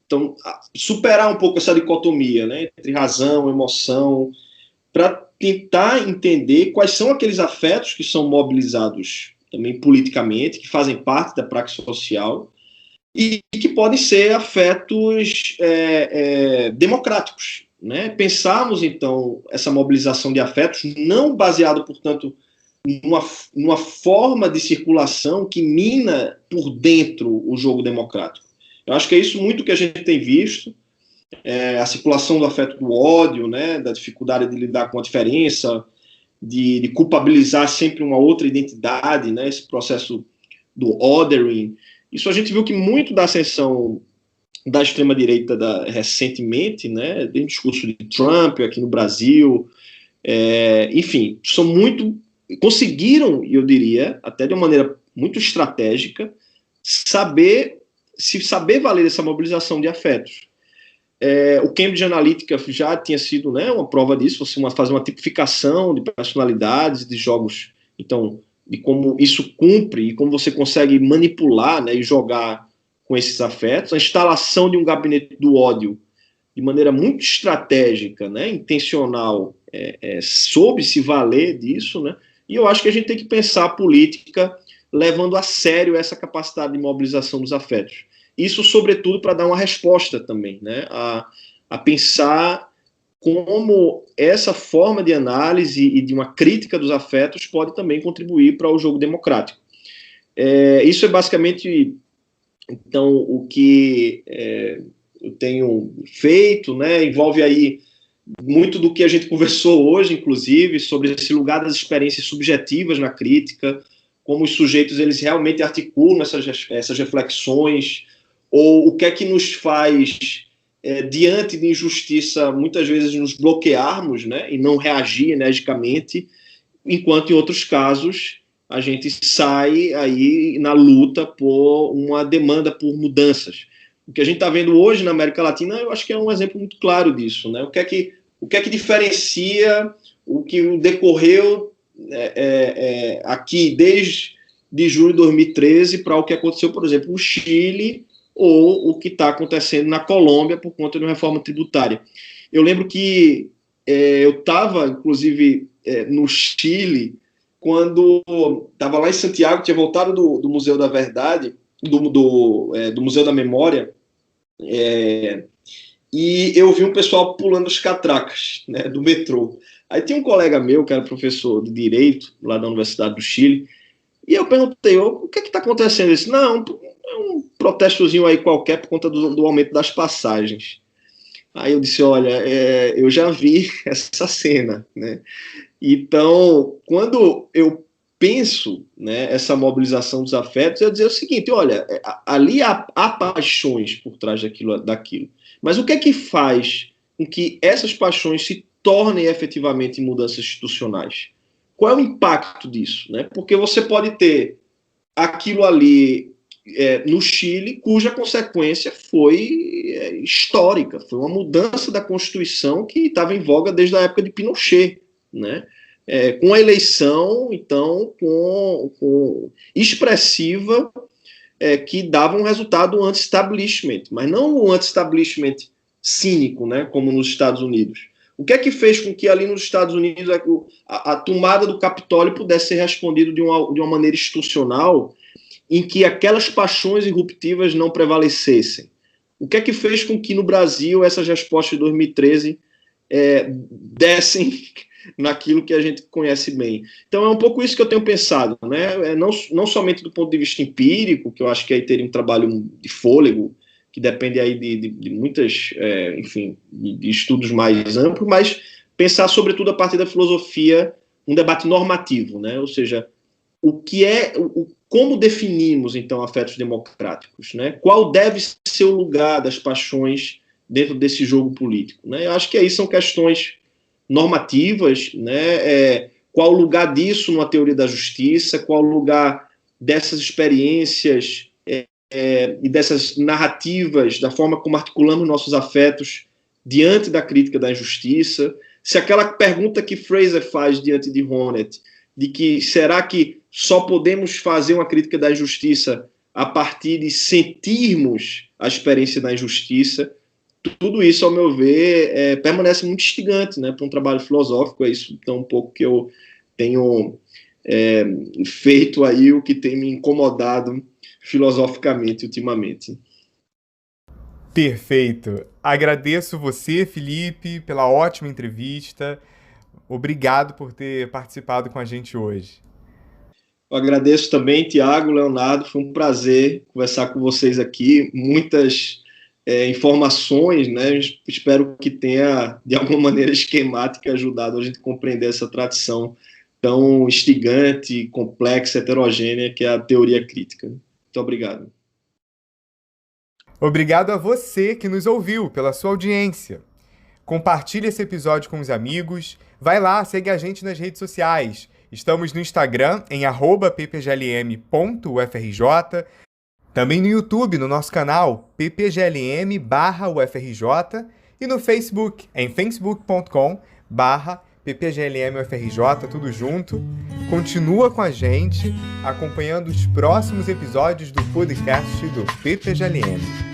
Então, superar um pouco essa dicotomia, né, entre razão, emoção, para tentar entender quais são aqueles afetos que são mobilizados também politicamente, que fazem parte da praxis social, e que podem ser afetos democráticos. Né? Pensarmos, então, essa mobilização de afetos não baseado, portanto, numa forma de circulação que mina por dentro o jogo democrático. Eu acho que é isso muito que a gente tem visto, a circulação do afeto do ódio, né, da dificuldade de lidar com a diferença, de culpabilizar sempre uma outra identidade, né, esse processo do othering. Isso a gente viu que muito da ascensão da extrema-direita recentemente, né, desde o discurso de Trump aqui no Brasil, enfim, são muito, conseguiram, eu diria, até de uma maneira muito estratégica, saber valer essa mobilização de afetos. O Cambridge Analytica já tinha sido, né, uma prova disso, você fazer uma tipificação de personalidades, de jogos, então, de como isso cumpre e como você consegue manipular, né, e jogar com esses afetos. A instalação de um gabinete do ódio de maneira muito estratégica, né, intencional, soube se valer disso, né, e eu acho que a gente tem que pensar a política levando a sério essa capacidade de mobilização dos afetos. Isso, sobretudo, para dar uma resposta também, né, a pensar como essa forma de análise e de uma crítica dos afetos pode também contribuir para o jogo democrático. Isso é basicamente, então, o que eu tenho feito, né, envolve aí muito do que a gente conversou hoje, inclusive, sobre esse lugar das experiências subjetivas na crítica, como os sujeitos eles realmente articulam essas reflexões, ou o que é que nos faz, diante de injustiça, muitas vezes nos bloquearmos, né, e não reagir energicamente, enquanto em outros casos a gente sai aí na luta por uma demanda por mudanças. O que a gente está vendo hoje na América Latina, eu acho que é um exemplo muito claro disso, né? O que é que diferencia o que decorreu aqui desde julho de 2013 para o que aconteceu, por exemplo, no Chile, ou o que está acontecendo na Colômbia por conta de uma reforma tributária. Eu lembro que eu estava, inclusive, no Chile, quando estava lá em Santiago, tinha voltado do Museu da Verdade, do Museu da Memória, e eu vi um pessoal pulando as catracas, né, do metrô. Aí tinha um colega meu, que era professor de Direito, lá da Universidade do Chile, e eu perguntei, o que está acontecendo? Ele disse, não, é um protestozinho aí qualquer por conta do aumento das passagens. Aí eu disse, olha, eu já vi essa cena, né? Então, quando eu penso, né, essa mobilização dos afetos, eu dizer o seguinte, olha, ali há paixões por trás daquilo. Mas o que é que faz com que essas paixões se tornem efetivamente mudanças institucionais? Qual é o impacto disso? Né? Porque você pode ter aquilo ali no Chile, cuja consequência foi histórica, foi uma mudança da Constituição que estava em voga desde a época de Pinochet, né? Com a eleição, então, com expressiva, que dava um resultado anti-establishment, mas não um anti-establishment cínico, né, como nos Estados Unidos. O que é que fez com que ali nos Estados Unidos a tomada do Capitólio pudesse ser respondida de uma maneira institucional em que aquelas paixões irruptivas não prevalecessem? O que é que fez com que no Brasil essas respostas de 2013 dessem naquilo que a gente conhece bem? Então é um pouco isso que eu tenho pensado, né? Não somente do ponto de vista empírico, que eu acho que aí teria um trabalho de fôlego, que depende aí de muitas, enfim, de estudos mais amplos, mas pensar, sobretudo, a partir da filosofia, um debate normativo, né? Ou seja, como definimos, então, afetos democráticos, né? Qual deve ser o lugar das paixões dentro desse jogo político, né? Eu acho que aí são questões normativas, né? Qual o lugar disso numa teoria da justiça, qual o lugar dessas experiências e dessas narrativas, da forma como articulamos nossos afetos diante da crítica da injustiça. Se aquela pergunta que Fraser faz diante de Honneth, de que será que só podemos fazer uma crítica da injustiça a partir de sentirmos a experiência da injustiça, tudo isso, ao meu ver, permanece muito instigante, né, para um trabalho filosófico. É isso, então, um pouco que eu tenho feito aí, o que tem me incomodado filosoficamente ultimamente. Perfeito. Agradeço você, Felipe, pela ótima entrevista. Obrigado por ter participado com a gente hoje. Eu agradeço também, Tiago, Leonardo, foi um prazer conversar com vocês aqui, muitas informações, né? Espero que tenha, de alguma maneira esquemática, ajudado a gente a compreender essa tradição tão instigante, complexa, heterogênea, que é a teoria crítica. Muito obrigado. Obrigado a você que nos ouviu, pela sua audiência. Compartilhe esse episódio com os amigos. Vai lá, segue a gente nas redes sociais. Estamos no Instagram, em @ppglm.ufrj. Também no YouTube, no nosso canal, ppglm/ufrj. E no Facebook, em facebook.com/ppglmufrj, tudo junto. Continua com a gente, acompanhando os próximos episódios do podcast do PPGLM.